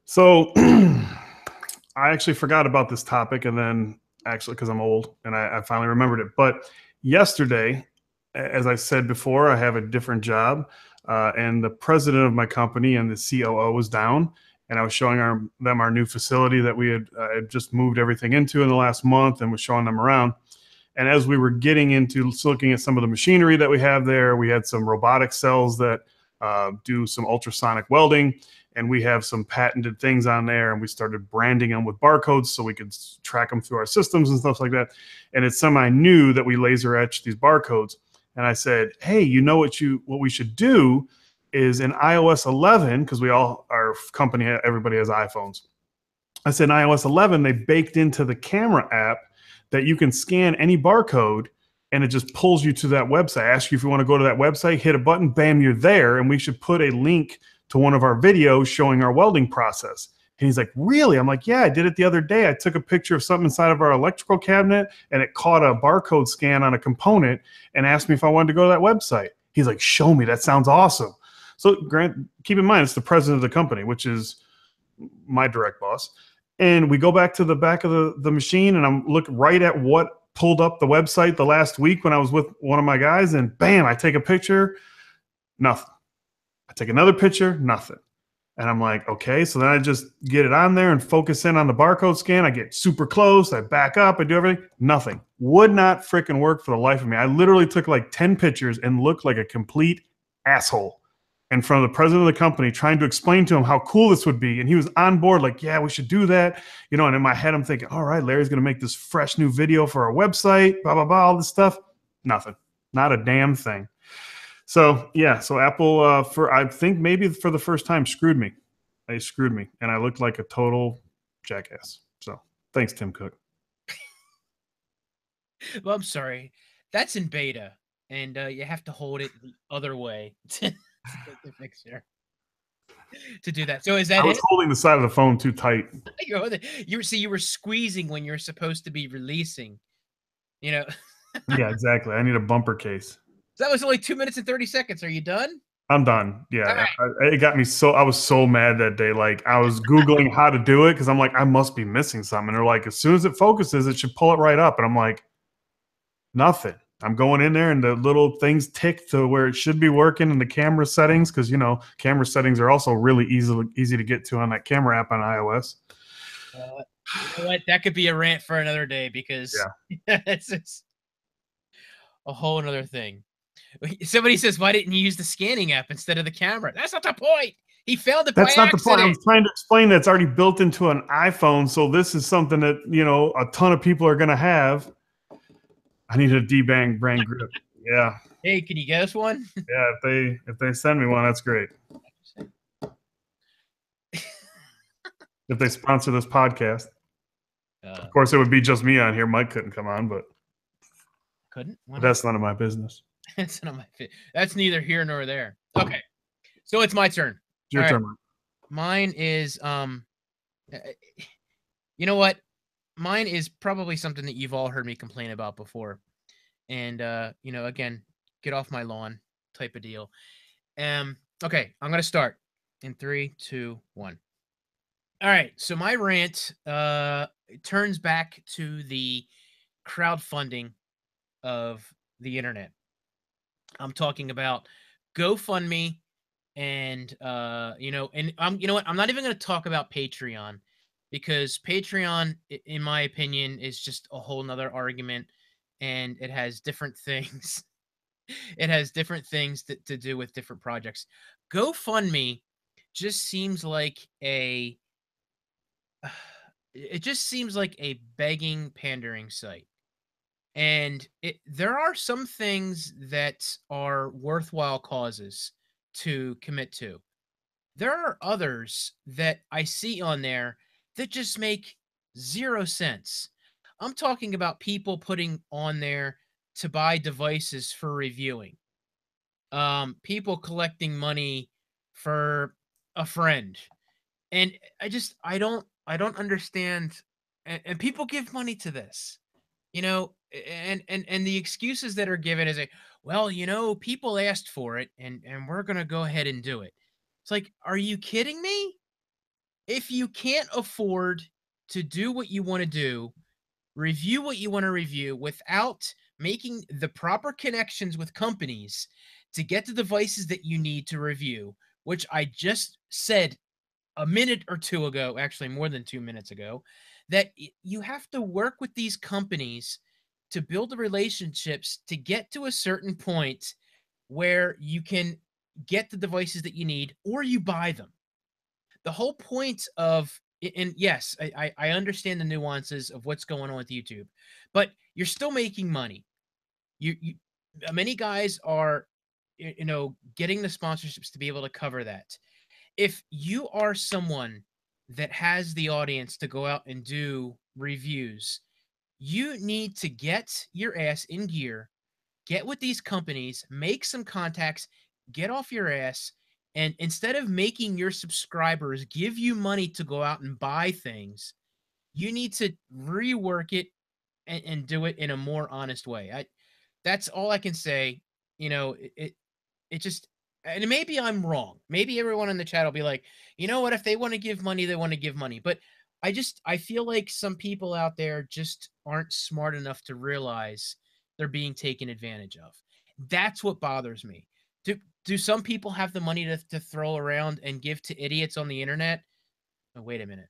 So I actually forgot about this topic, and then actually because I'm old and I finally remembered it. But yesterday, as I said before, I have a different job, and the president of my company and the COO was down, and I was showing them our new facility that we had just moved everything into in the last month, and was showing them around. And as we were getting into looking at some of the machinery that we have there, we had some robotic cells that do some ultrasonic welding, and we have some patented things on there, and we started branding them with barcodes so we could track them through our systems and stuff like that. And it's semi new that we laser etch these barcodes. And I said, hey, you know what we should do is in iOS 11, because our company, everybody has iPhones. I said in iOS 11, they baked into the camera app that you can scan any barcode and it just pulls you to that website. Ask you if you want to go to that website, hit a button, bam, you're there. And we should put a link to one of our videos showing our welding process. And he's like, really? I'm like, yeah, I did it the other day. I took a picture of something inside of our electrical cabinet and it caught a barcode scan on a component and asked me if I wanted to go to that website. He's like, show me. That sounds awesome. So Grant, keep in mind, it's the president of the company, which is my direct boss. And we go back to the back of the machine and I'm looking right at what pulled up the website the last week when I was with one of my guys, and bam, I take a picture, nothing. I take another picture, nothing. And I'm like, okay. So then I just get it on there and focus in on the barcode scan. I get super close. I back up. I do everything. Nothing. Would not freaking work for the life of me. I literally took like 10 pictures and looked like a complete asshole in front of the president of the company, trying to explain to him how cool this would be. And he was on board, like, yeah, we should do that. You know, and in my head, I'm thinking, all right, Larry's going to make this fresh new video for our website, blah, blah, blah, all this stuff. Nothing. Not a damn thing. So, yeah, so Apple, I think maybe for the first time, screwed me. They screwed me. And I looked like a total jackass. So, thanks, Tim Cook. Well, I'm sorry. That's in beta, and you have to hold it the other way to the picture to do that. So is that I was holding the side of the phone too tight. You were squeezing when you're supposed to be releasing. You know. Yeah, exactly. I need a bumper case. So that was only 2 minutes and 30 seconds. Are you done? I'm done. All Yeah, right. it got me so. I was so mad that day. Like I was googling how to do it because I'm like, I must be missing something. And they're like, as soon as it focuses, it should pull it right up. And I'm like, nothing. I'm going in there and the little things tick to where it should be working in the camera settings because camera settings are also really easy to get to on that camera app on iOS. You know what? That could be a rant for another day because Yeah. it's a whole another thing. Somebody says, "Why didn't you use the scanning app instead of the camera?" That's not the point. He failed it by That's not the point. I accident. was trying to explain that it's already built into an iPhone. So this is something that, a ton of people are going to have. I need a D-Bang brand grip. Yeah. Hey, can you get us one? Yeah. If they send me one, that's great. If they sponsor this podcast. Of course, it would be just me on here. Mike couldn't come on, but couldn't. But that's none of my business. That's not my fit. That's neither here nor there. Okay, so it's my turn. It's your turn. Mine is you know what? Mine is probably something that you've all heard me complain about before, and again, get off my lawn type of deal. Okay, I'm gonna start in 3, 2, 1. All right, so my rant turns back to the crowdfunding of the internet. I'm talking about GoFundMe and you know what? I'm not even going to talk about Patreon because Patreon, in my opinion, is just a whole nother argument, and it has different things. It has different things to do with different projects. GoFundMe just seems like it just seems like a begging, pandering site. And there are some things that are worthwhile causes to commit to. There are others that I see on there that just make 0 sense. I'm talking about people putting on there to buy devices for reviewing. People collecting money for a friend. And I don't understand, and people give money to this. And the excuses that are given is like, well, people asked for it, and we're gonna go ahead and do it. It's like, are you kidding me? If you can't afford to do what you want to do, review what you want to review without making the proper connections with companies to get the devices that you need to review, which I just said a minute or two ago, actually more than 2 minutes ago, that you have to work with these companies to build the relationships to get to a certain point where you can get the devices that you need or you buy them. The whole point of and yes, I understand the nuances of what's going on with YouTube, but you're still making money. You many guys are getting the sponsorships to be able to cover that. If you are someone that has the audience to go out and do reviews, you need to get your ass in gear, get with these companies, make some contacts, get off your ass, and instead of making your subscribers give you money to go out and buy things, you need to rework it and do it in a more honest way. That's all I can say. It just, and maybe I'm wrong. Maybe everyone in the chat will be like, you know what? If they want to give money, they want to give money. But I feel like some people out there just aren't smart enough to realize they're being taken advantage of. That's what bothers me. Do some people have the money to throw around and give to idiots on the internet? Oh, wait a minute.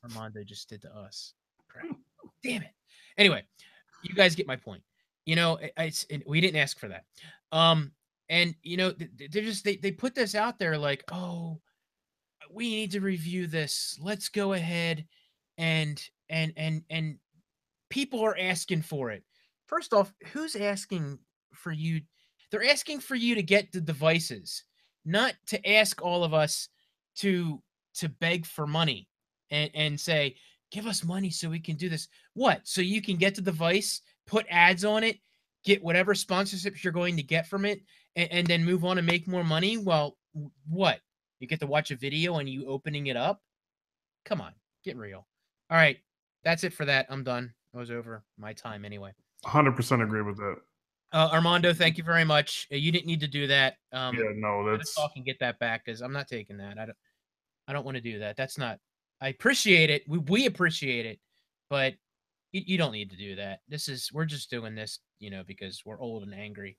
Armando just did to us. Crap. Damn it. Anyway, you guys get my point. We didn't ask for that. And they put this out there like, oh, we need to review this. Let's go ahead and people are asking for it. First off, who's asking for you? They're asking for you to get the devices, not to ask all of us to beg for money and say, give us money so we can do this. What? So you can get the device, put ads on it, get whatever sponsorships you're going to get from it, and then move on and make more money? Well, what? You get to watch a video and you opening it up? Come on, get real. All right, that's it for that. I'm done. I was over my time anyway. 100% agree with that. Armando, thank you very much. You didn't need to do that. Yeah, no, Gotta that's talk and get that back because I'm not taking that. I don't want to do that. That's not. I appreciate it. We appreciate it, but you don't need to do that. We're just doing this, because we're old and angry.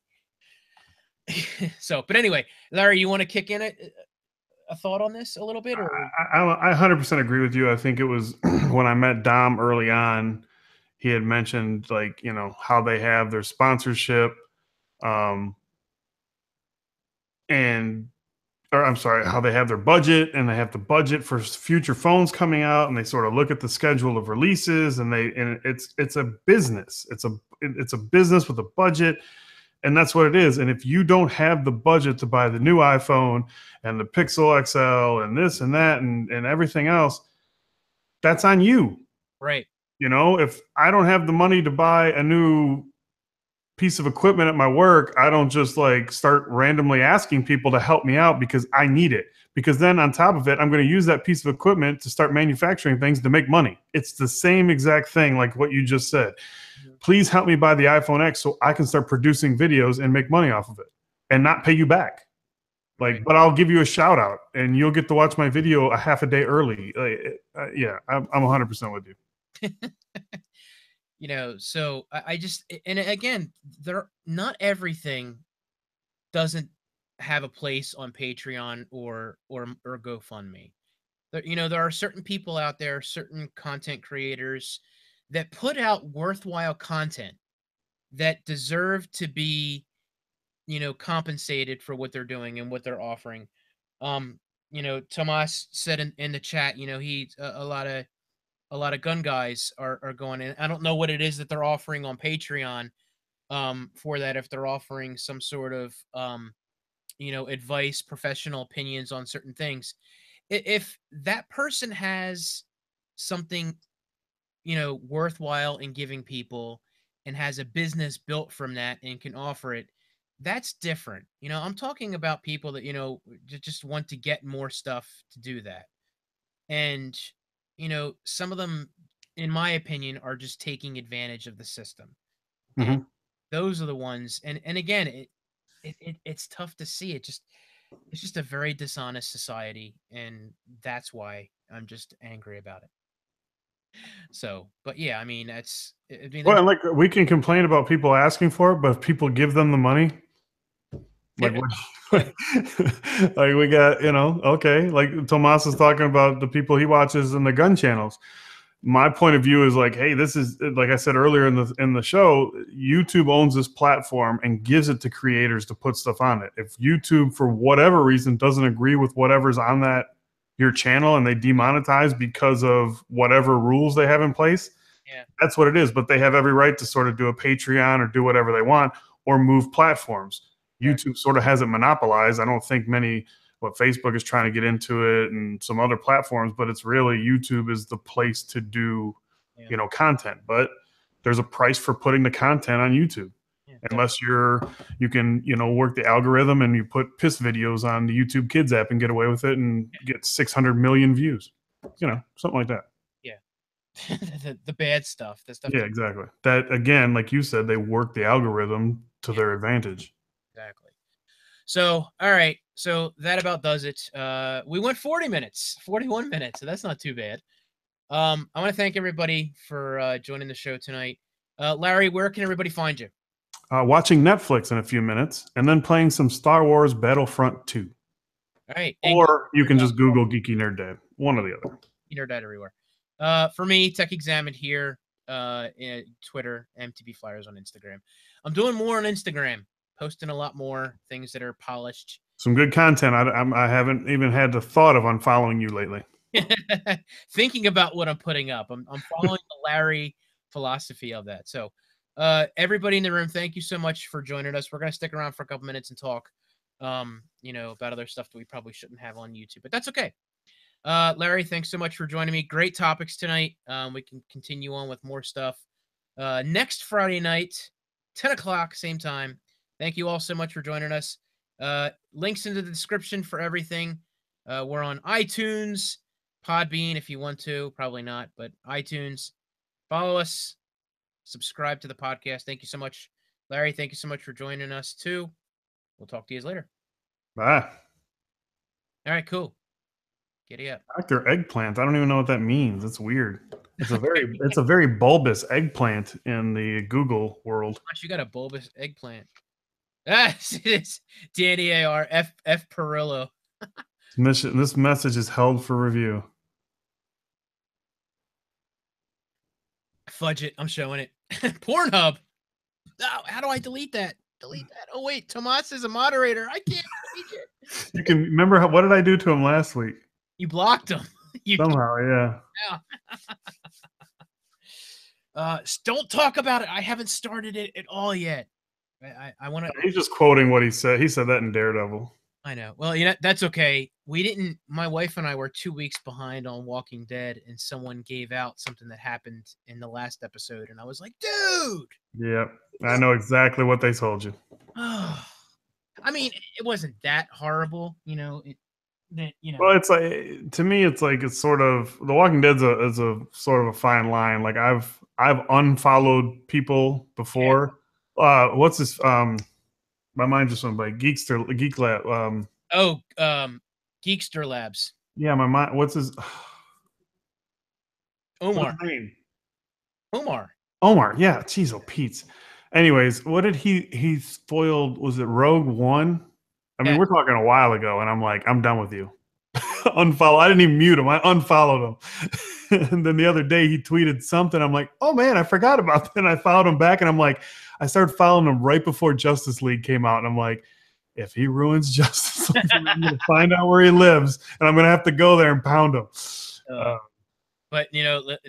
So, but anyway, Larry, you want to kick in a thought on this a little bit, or I 100% agree with you. I think it was when I met Dom early on, he had mentioned like, how they have their sponsorship, um, and or I'm sorry, how they have their budget and they have the budget for future phones coming out, and they sort of look at the schedule of releases, and it's a business. It's a business with a budget, and that's what it is. And if you don't have the budget to buy the new iPhone and the Pixel XL and this and that and everything else, that's on you. right? If I don't have the money to buy a new piece of equipment at my work, I don't just like start randomly asking people to help me out because I need it. Because then on top of it, I'm going to use that piece of equipment to start manufacturing things to make money. It's the same exact thing like what you just said. Mhm. Please help me buy the iPhone X so I can start producing videos and make money off of it and not pay you back. Right. But I'll give you a shout out and you'll get to watch my video a half a day early. Yeah, I'm 100% with you. So I just, and again, not everything doesn't have a place on Patreon or GoFundMe. There are certain people out there, certain content creators that put out worthwhile content that deserve to be, compensated for what they're doing and what they're offering. Tomas said in the chat, he a lot of gun guys are going in. I don't know what it is that they're offering on Patreon for that, if they're offering some sort of advice, professional opinions on certain things. If that person has something worthwhile in giving people and has a business built from that and can offer it, that's different. I'm talking about people that just want to get more stuff to do that. And some of them, in my opinion, are just taking advantage of the system. And Mm-hmm. those are the ones, and again, it's tough to see. It's just a very dishonest society, and that's why I'm just angry about it. So, but yeah, I mean, Well, there's and like we can complain about people asking for it, but if people give them the money, like what? yeah, Like we got, okay. Like Tomas is talking about the people he watches in the gun channels. My point of view is like, hey, this is like I said earlier in the show. YouTube owns this platform and gives it to creators to put stuff on it. If YouTube, for whatever reason, doesn't agree with whatever's on that your channel and they demonetize because of whatever rules they have in place, yeah, that's what it is. But they have every right to sort of do a Patreon or do whatever they want or move platforms. right, YouTube sort of has it monopolized. I don't think what Facebook is trying to get into it and some other platforms, but it's really YouTube is the place to do, yeah, content. But there's a price for putting the content on YouTube. yeah, Unless you can, work the algorithm and you put piss videos on the YouTube Kids app and get away with it and get 600 million views, something like that. yeah. The bad stuff, the stuff Yeah, that, exactly. That again, like you said, they work the algorithm to yeah, their advantage. exactly. So, all right. So that about does it. We went 40 minutes, 41 minutes. So that's not too bad. I want to thank everybody for joining the show tonight. Larry, where can everybody find you? Watching Netflix in a few minutes, and then playing some Star Wars Battlefront 2. All right. And Or you can just Google Geeky Nerd Dad. One or the other. Nerd Dad everywhere. For me, Tech Examined here, Twitter, MTB Flyers on Instagram. I'm doing more on Instagram, posting a lot more things that are polished. Some good content. I haven't even had the thought of unfollowing you lately. Thinking about what I'm putting up. I'm following the Larry philosophy of that. So, everybody in the room, thank you so much for joining us. We're gonna stick around for a couple minutes and talk, about other stuff that we probably shouldn't have on YouTube, but that's okay. Larry, thanks so much for joining me. Great topics tonight. We can continue on with more stuff next Friday night, 10 o'clock, same time. Thank you all so much for joining us. Links in the description for everything. We're on iTunes, Podbean if you want to, probably not, but iTunes. Follow us, subscribe to the podcast. Thank you so much. Larry, thank you so much for joining us too. We'll talk to you later. Bye. All right, cool. Giddy up. Dr. Eggplant. I don't even know what that means. It's weird. It's a Okay. very bulbous eggplant in the Google world. You got a bulbous eggplant. Ah, it's Danny AR F Perillo. This message is held for review. Fudge it. I'm showing it. Pornhub. Oh, how do I delete that? Delete that. Oh wait, Tomas is a moderator. I can't delete it. You can remember what did I do to him last week? You blocked him. Somehow, yeah. Don't talk about it. I haven't started it at all yet. I want to. He's just quoting what he said. He said that in Daredevil. I know. Well, that's okay. We didn't. My wife and I were 2 weeks behind on Walking Dead, and someone gave out something that happened in the last episode, and I was like, dude. Yep, I know exactly what they told you. I mean, it wasn't that horrible, Well, it's like, to me, it's like, it's sort of, The Walking Dead is a sort of a fine line. Like I've unfollowed people before. Yeah. What's this? My mind just went by Geek Lab. Geekster Labs. Yeah, my mind. What's his? Omar. What's his name? Omar. Yeah. Jeez, oh Pete's. Anyways, what did he spoiled? Was it Rogue One? I mean, we're talking a while ago, and I'm like, I'm done with you. Unfollow. I didn't even mute him. I unfollowed him. And then the other day he tweeted something. I'm like, oh man, I forgot about that. And I followed him back, and I'm like, I started following him right before Justice League came out, and I'm like, if he ruins Justice League, I'm going to find out where he lives, and I'm going to have to go there and pound him. But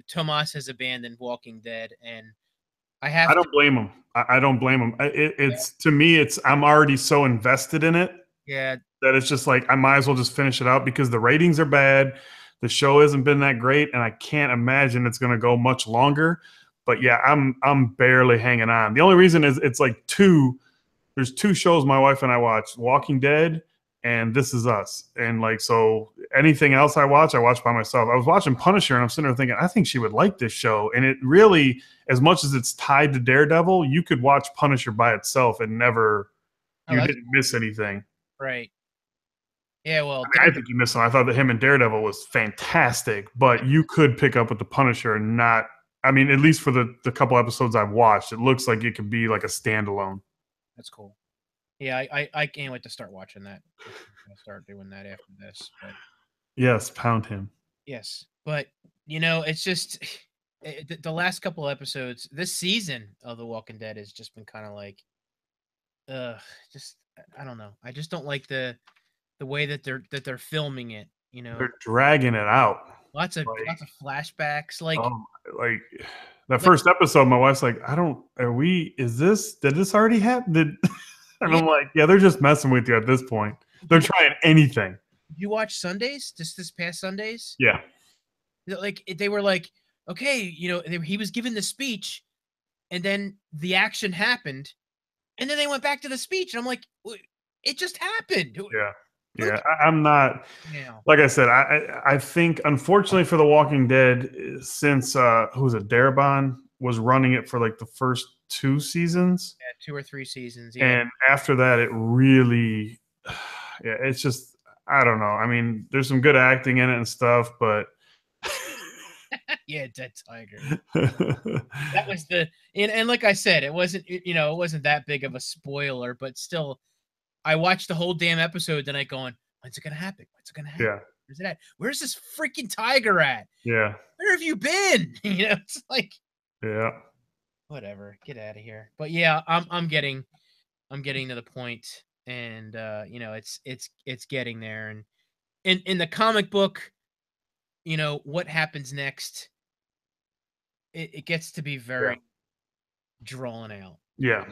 Tomas has abandoned Walking Dead, and I don't blame him. I don't blame him. It's to me, I'm already so invested in it. Yeah. That it's just like, I might as well just finish it out because the ratings are bad. The show hasn't been that great, and I can't imagine it's going to go much longer. But yeah, I'm barely hanging on. The only reason is it's like there's 2 shows my wife and I watch: Walking Dead and This Is Us. And like, so anything else I watch by myself. I was watching Punisher, and I'm sitting there thinking, I think she would like this show. And it really, as much as it's tied to Daredevil, you could watch Punisher by itself and you didn't miss anything. Right. Yeah, well, I think you missed something. I thought that him and Daredevil was fantastic, but you could pick up with the Punisher and not. I mean, at least for the couple episodes I've watched, it looks like it could be like a standalone. That's cool. Yeah, I can't wait to start watching that. I'll start doing that after this. But yes, pound him. Yes, but it's just the last couple episodes. This season of The Walking Dead has just been kind of like, just I don't know. I just don't like the way that they're filming it. They're dragging it out. Lots of flashbacks. Like the first episode, my wife's like, did this already happen? And I'm like, yeah, they're just messing with you at this point. They're trying anything. Did you watch Sundays? This past Sundays? Yeah. Like they were like, okay, he was given the speech, and then the action happened, and then they went back to the speech, and I'm like, it just happened. Yeah. Yeah, I'm not. Like I said, I think, unfortunately for The Walking Dead, since who was it, Darabont was running it for like the first 2 seasons. Yeah, 2 or 3 seasons. Yeah. And after that, it really, it's just, I don't know. I mean, there's some good acting in it and stuff, but. Yeah, Dead Tiger. That was and like I said, it wasn't that big of a spoiler, but still. I watched the whole damn episode tonight going, when's it going to happen? When's it going to happen? Yeah. Where's it at? Where's this freaking tiger at? Yeah. Where have you been? It's like, yeah, whatever, get out of here. But yeah, I'm getting to the point, and it's getting there. And in the comic book, what happens next, it gets to be very drawn out. Yeah.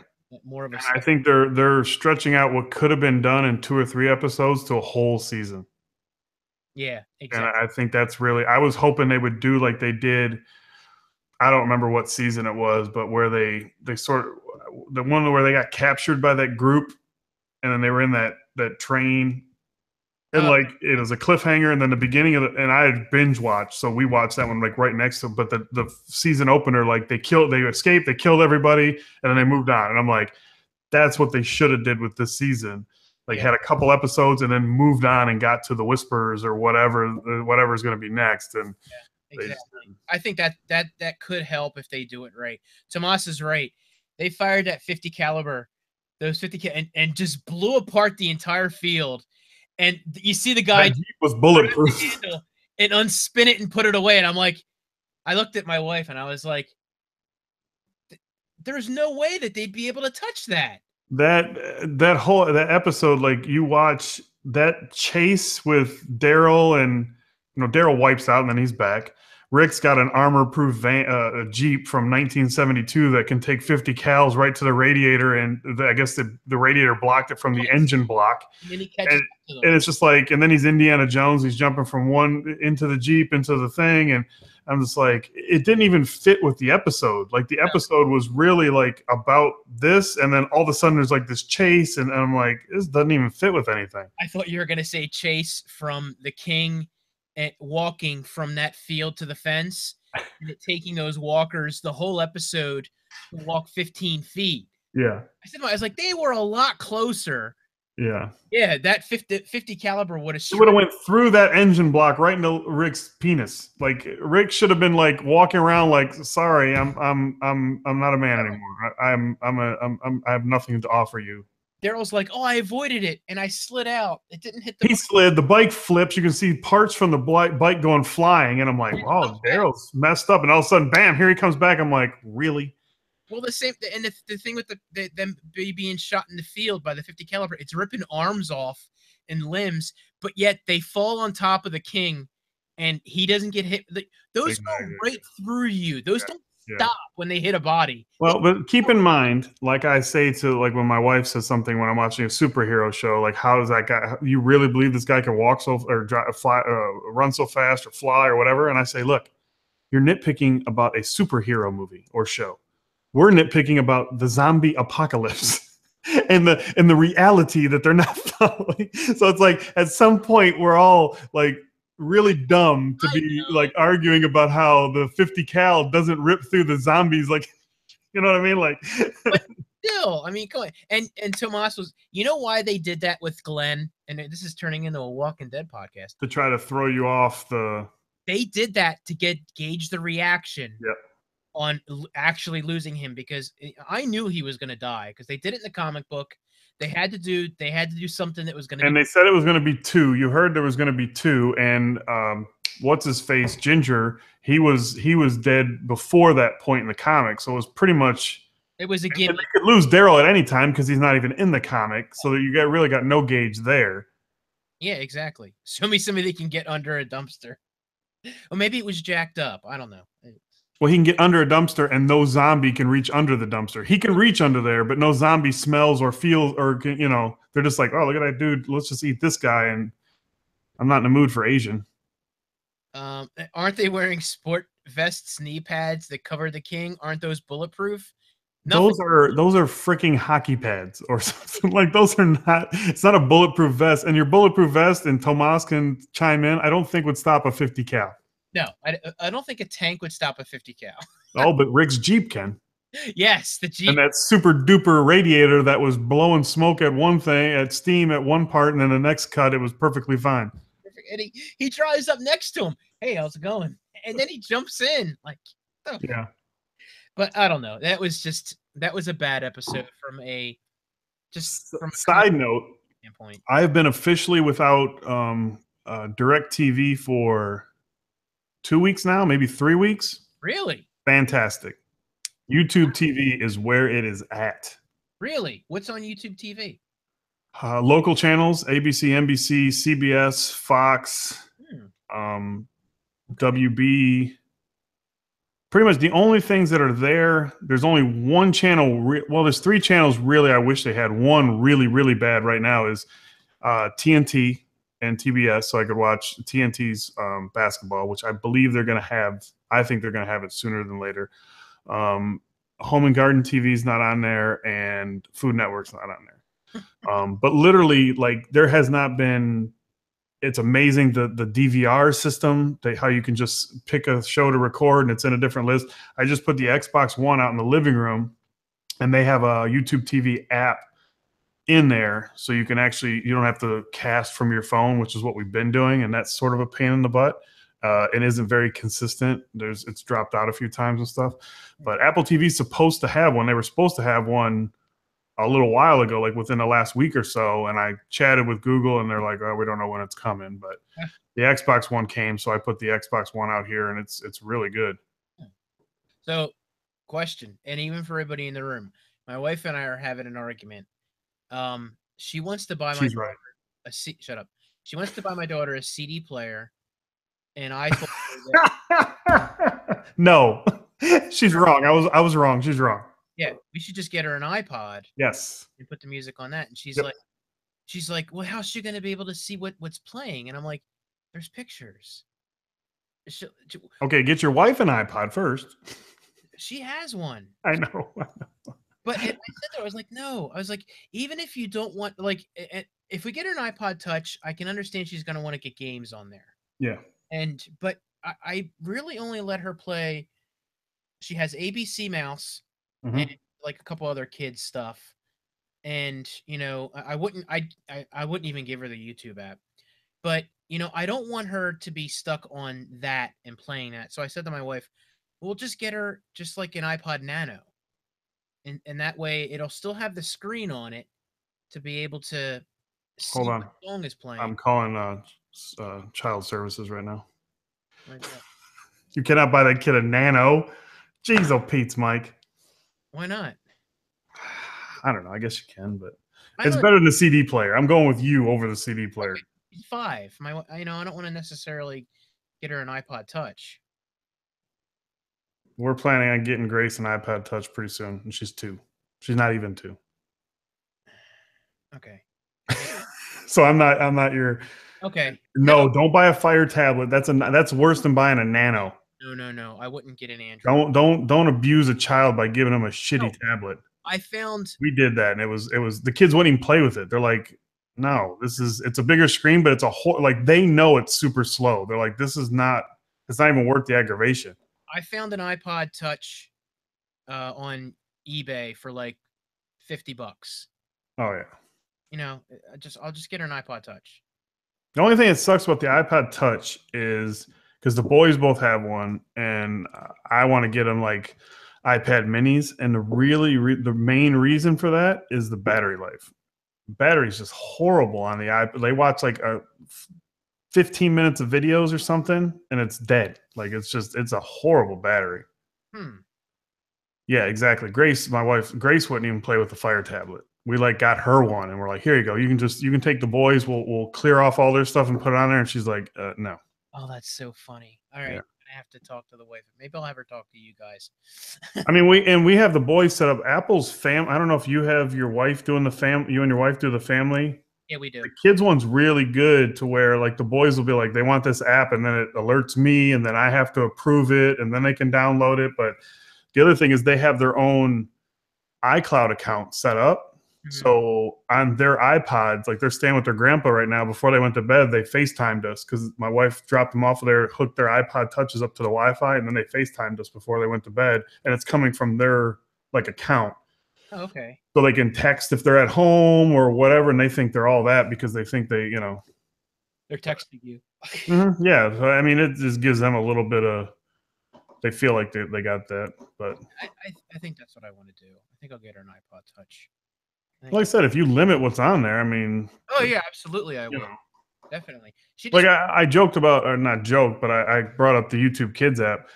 More of a. I think they're stretching out what could have been done in 2 or 3 episodes to a whole season. Yeah, exactly. And I think that's really. I was hoping they would do like they did. I don't remember what season it was, but where they sort of the one where they got captured by that group, and then they were in that train, And like it was a cliffhanger, and then the beginning of it, and I had binge watched, so we watched that one like right next to. But the season opener, like they escaped, they killed everybody, and then they moved on. And I'm like, that's what they should have did with this season. Like had a couple episodes and then moved on and got to the Whisperers or whatever is going to be next. And exactly, I think that could help if they do it right. Tomas is right. They fired that 50 caliber, those 50 and just blew apart the entire field. And you see the guy was bulletproof and unspin it and put it away. And I'm like, I looked at my wife and I was like, there's no way that they'd be able to touch that. That episode, like you watch that chase with Daryl, and Daryl wipes out and then he's back. Rick's got an armor-proof a Jeep from 1972 that can take 50 cals right to the radiator, and I guess the radiator blocked it from the engine block. And it's just like, and then he's Indiana Jones. He's jumping from one into the Jeep into the thing, and I'm just like, it didn't even fit with the episode. Like the episode was really like about this, and then all of a sudden there's like this chase, and I'm like, this doesn't even fit with anything. I thought you were gonna say chase from the king. And walking from that field to the fence and it taking those walkers the whole episode to walk 15 feet. Yeah. I was like, they were a lot closer. Yeah. Yeah, that 50 caliber would have went through that engine block right into Rick's penis. Like Rick should have been like walking around like, sorry, I'm not a man anymore. I have nothing to offer you. Daryl's like, oh, I avoided it, and I slid out. It didn't hit the bike. Slid. The bike flips. You can see parts from the bike going flying, and I'm like, wow, Daryl's messed up. And all of a sudden, bam, here he comes back. I'm like, really? Well, the same, and the thing with them being shot in the field by the 50 caliber, it's ripping arms off and limbs, but yet they fall on top of the king, and he doesn't get hit. Those go right through you. Those don't stop when they hit a body. Well, but keep in mind, like I say to, like when my wife says something when I'm watching a superhero show, like how does that guy? You really believe this guy can walk run so fast, or fly, or whatever? And I say, look, you're nitpicking about a superhero movie or show. We're nitpicking about the zombie apocalypse and the reality that they're not following. So it's like at some point we're all like really dumb to be like arguing about how the 50 cal doesn't rip through the zombies, like, you know what I mean? Like, but still, I mean, go ahead. And Tomas was, you know why they did that with Glenn? And this is turning into a Walking Dead podcast. To try to throw you off They did that to gauge the reaction. Yep. On actually losing him, because I knew he was going to die, because they did it in the comic book. They had to do something that was going to. And they said it was going to be 2. You heard there was going to be 2, and what's his face, Ginger? He was dead before that point in the comic, so it was pretty much. It was a gimmick. They could lose Daryl at any time because he's not even in the comic, so you really got no gauge there. Yeah, exactly. Show me somebody that can get under a dumpster. Or maybe it was jacked up. I don't know. Well, he can get under a dumpster, and no zombie can reach under the dumpster. He can reach under there, but no zombie smells or feels, or they're just like, oh, look at that dude. Let's just eat this guy, and I'm not in the mood for Asian. Aren't they wearing sport vests, knee pads that cover the king? Aren't those bulletproof? Those are freaking hockey pads or something. Like those are not. It's not a bulletproof vest, and your bulletproof vest, and Tomas can chime in, I don't think would stop a 50 cal. No, I don't think a tank would stop a 50 cal. Oh, but Rick's Jeep can. Yes, the Jeep. And that super duper radiator that was blowing smoke at steam at one part, and then the next cut, it was perfectly fine. And he drives up next to him. Hey, how's it going? And then he jumps in. Like, oh. Yeah. But I don't know. That was a bad episode from a side note standpoint. I have been officially without DirecTV for 2 weeks now, maybe 3 weeks. Really? Fantastic. YouTube TV is where it is at. Really? What's on YouTube TV? Local channels: ABC, NBC, CBS, Fox, WB. Pretty much the only things that are there. There's only one channel. There's 3 channels really. I wish they had one really, really bad right now. Is TNT and TBS, so I could watch TNT's basketball, which I believe they're going to have. I think they're going to have it sooner than later. Home and Garden TV is not on there, and Food Network's not on there. But literally, like, there has not been it's amazing the DVR system, how you can just pick a show to record and it's in a different list. I just put the Xbox One out in the living room, and they have a YouTube TV app in there, so you can actually, you don't have to cast from your phone, which is what we've been doing, and that's sort of a pain in the butt. It isn't very consistent. It's dropped out a few times and stuff. But Apple TV is supposed to have one. They were supposed to have one a little while ago, like within the last week or so. And I chatted with Google, and they're like, "Oh, we don't know when it's coming." But the Xbox One came, so I put the Xbox One out here, and it's really good. So, question, and even for everybody in the room, my wife and I are having an argument. She wants to buy my She's daughter right. shut up. She wants to buy my daughter a CD player, and I told her that, No, she's wrong. I was wrong. She's wrong. yeah, we should just get her an iPod Yes. and put the music on that. And she's Yep. like, well, how's she going to be able to see what's playing? And I'm like, there's pictures. Okay, get your wife an iPod first. She has one. I know. But I said to her, I was like, no. I was like, even if you don't want, like, if we get her an iPod Touch, I can understand she's going to want to get games on there. Yeah. But I really only let her play. She has ABC Mouse and like a couple other kids stuff. And I wouldn't even give her the YouTube app. But I don't want her to be stuck on that and playing that. So I said to my wife, we'll just get her just like an iPod Nano. And that way it'll still have the screen on it to be able to see Hold on. what song is playing. I'm calling child services right now. You cannot buy that kid a Nano. Jeez, oh Pete's, Mike. Why not? I don't know. I guess you can, but it's better than the CD player. I'm going with you over the CD player. Okay. 5. I don't want to necessarily get her an iPod Touch. We're planning on getting Grace an iPod Touch pretty soon, and she's 2. She's not even 2. Okay. So I'm not your. Okay. No, don't buy a Fire tablet. That's worse than buying a Nano. No. I wouldn't get an Android. Don't abuse a child by giving them a shitty tablet. We did that, and it was the kids wouldn't even play with it. They're like, no, it's a bigger screen, but it's like they know it's super slow. They're like, it's not even worth the aggravation. I found an iPod Touch on eBay for like $50. Oh yeah. I'll just get her an iPod Touch. The only thing that sucks about the iPod Touch is because the boys both have one, and I want to get them like iPad minis, and the main reason for that is the battery life. Battery is just horrible on the iPad. They watch like 15 minutes of videos or something, and it's dead. Like it's a horrible battery. Yeah, exactly. My wife Grace wouldn't even play with the Fire tablet. We got her one, and we're like, here you go. You can take the boys. We'll clear off all their stuff and put it on there. And she's like, no. Oh, that's so funny. All right. Yeah. I have to talk to the wife. Maybe I'll have her talk to you guys. I mean, we have the boys set up Apple's I don't know if you have your wife doing you and your wife do the family. Yeah, we do. The kids one's really good to where like the boys will be like, they want this app, and then it alerts me, and then I have to approve it, and then they can download it. But the other thing is they have their own iCloud account set up. So on their iPods, like they're staying with their grandpa right now, before they went to bed, they FaceTimed us because my wife dropped them off of there, hooked their iPod Touches up to the Wi-Fi, and then they FaceTimed us before they went to bed. And it's coming from their account. Oh, okay. So they can text if they're at home or whatever, and they think they're all that because they think they're texting you. Yeah. So, I mean, it just gives them a little bit of, they feel like they got that. But I think that's what I want to do. I think I'll get her an iPod Touch. Like I said, if you limit what's on there, I mean. Oh yeah, absolutely, I will. Definitely. I joked about, or not joked, but I brought up the YouTube Kids app,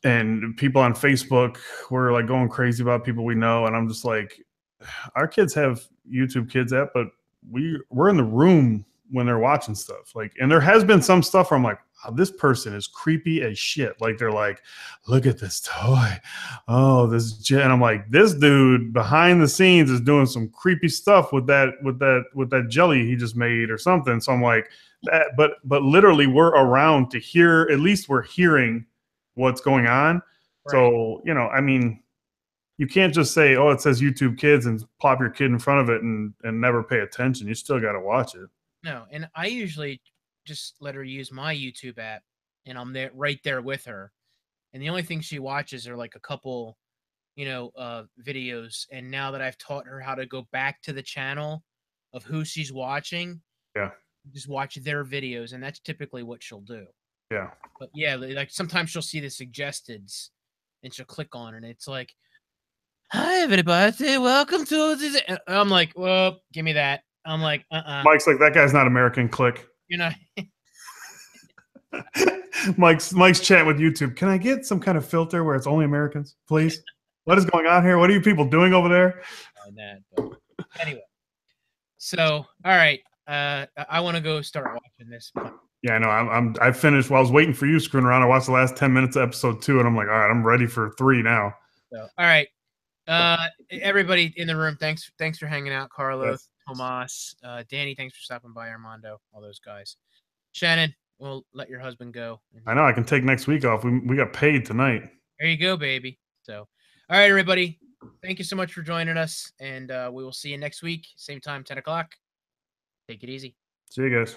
and people on Facebook were like going crazy about people we know, and I'm just like, our kids have YouTube Kids app, but we're in the room when they're watching stuff. And there has been some stuff where I'm like, oh, this person is creepy as shit. Like they're like, look at this toy. Oh, and I'm like, this dude behind the scenes is doing some creepy stuff with that jelly he just made or something. So I'm like, but literally we're around to hear, at least we're hearing what's going on. Right. So, I mean, you can't just say, oh, it says YouTube Kids and plop your kid in front of it and never pay attention. You still got to watch it. No, and I usually just let her use my YouTube app, and I'm there right there with her. And the only thing she watches are like a couple, videos. And now that I've taught her how to go back to the channel of who she's watching, Yeah. just watch their videos, and that's typically what she'll do. Yeah. But yeah, like sometimes she'll see the suggesteds, and she'll click on it, and it's like, "Hi everybody, welcome to this." I'm like, "Well, give me that." I'm like, Mike's like, that guy's not American. Click. you know. Mike's chatting with YouTube. Can I get some kind of filter where it's only Americans, please? What is going on here? What are you people doing over there? But anyway, so all right, I want to go start watching this. Yeah, I know. I finished while I was waiting for you screwing around. I watched the last 10 minutes of episode 2, and I'm like, all right, I'm ready for 3 now. So, all right, everybody in the room, thanks for hanging out, Carlos, yes. Tomas, Danny, thanks for stopping by, Armando, all those guys. Shannon, we'll let your husband go. I know. I can take next week off. We got paid tonight. There you go, baby. So, all right, everybody. Thank you so much for joining us, and we will see you next week, same time, 10 o'clock. Take it easy. See you guys.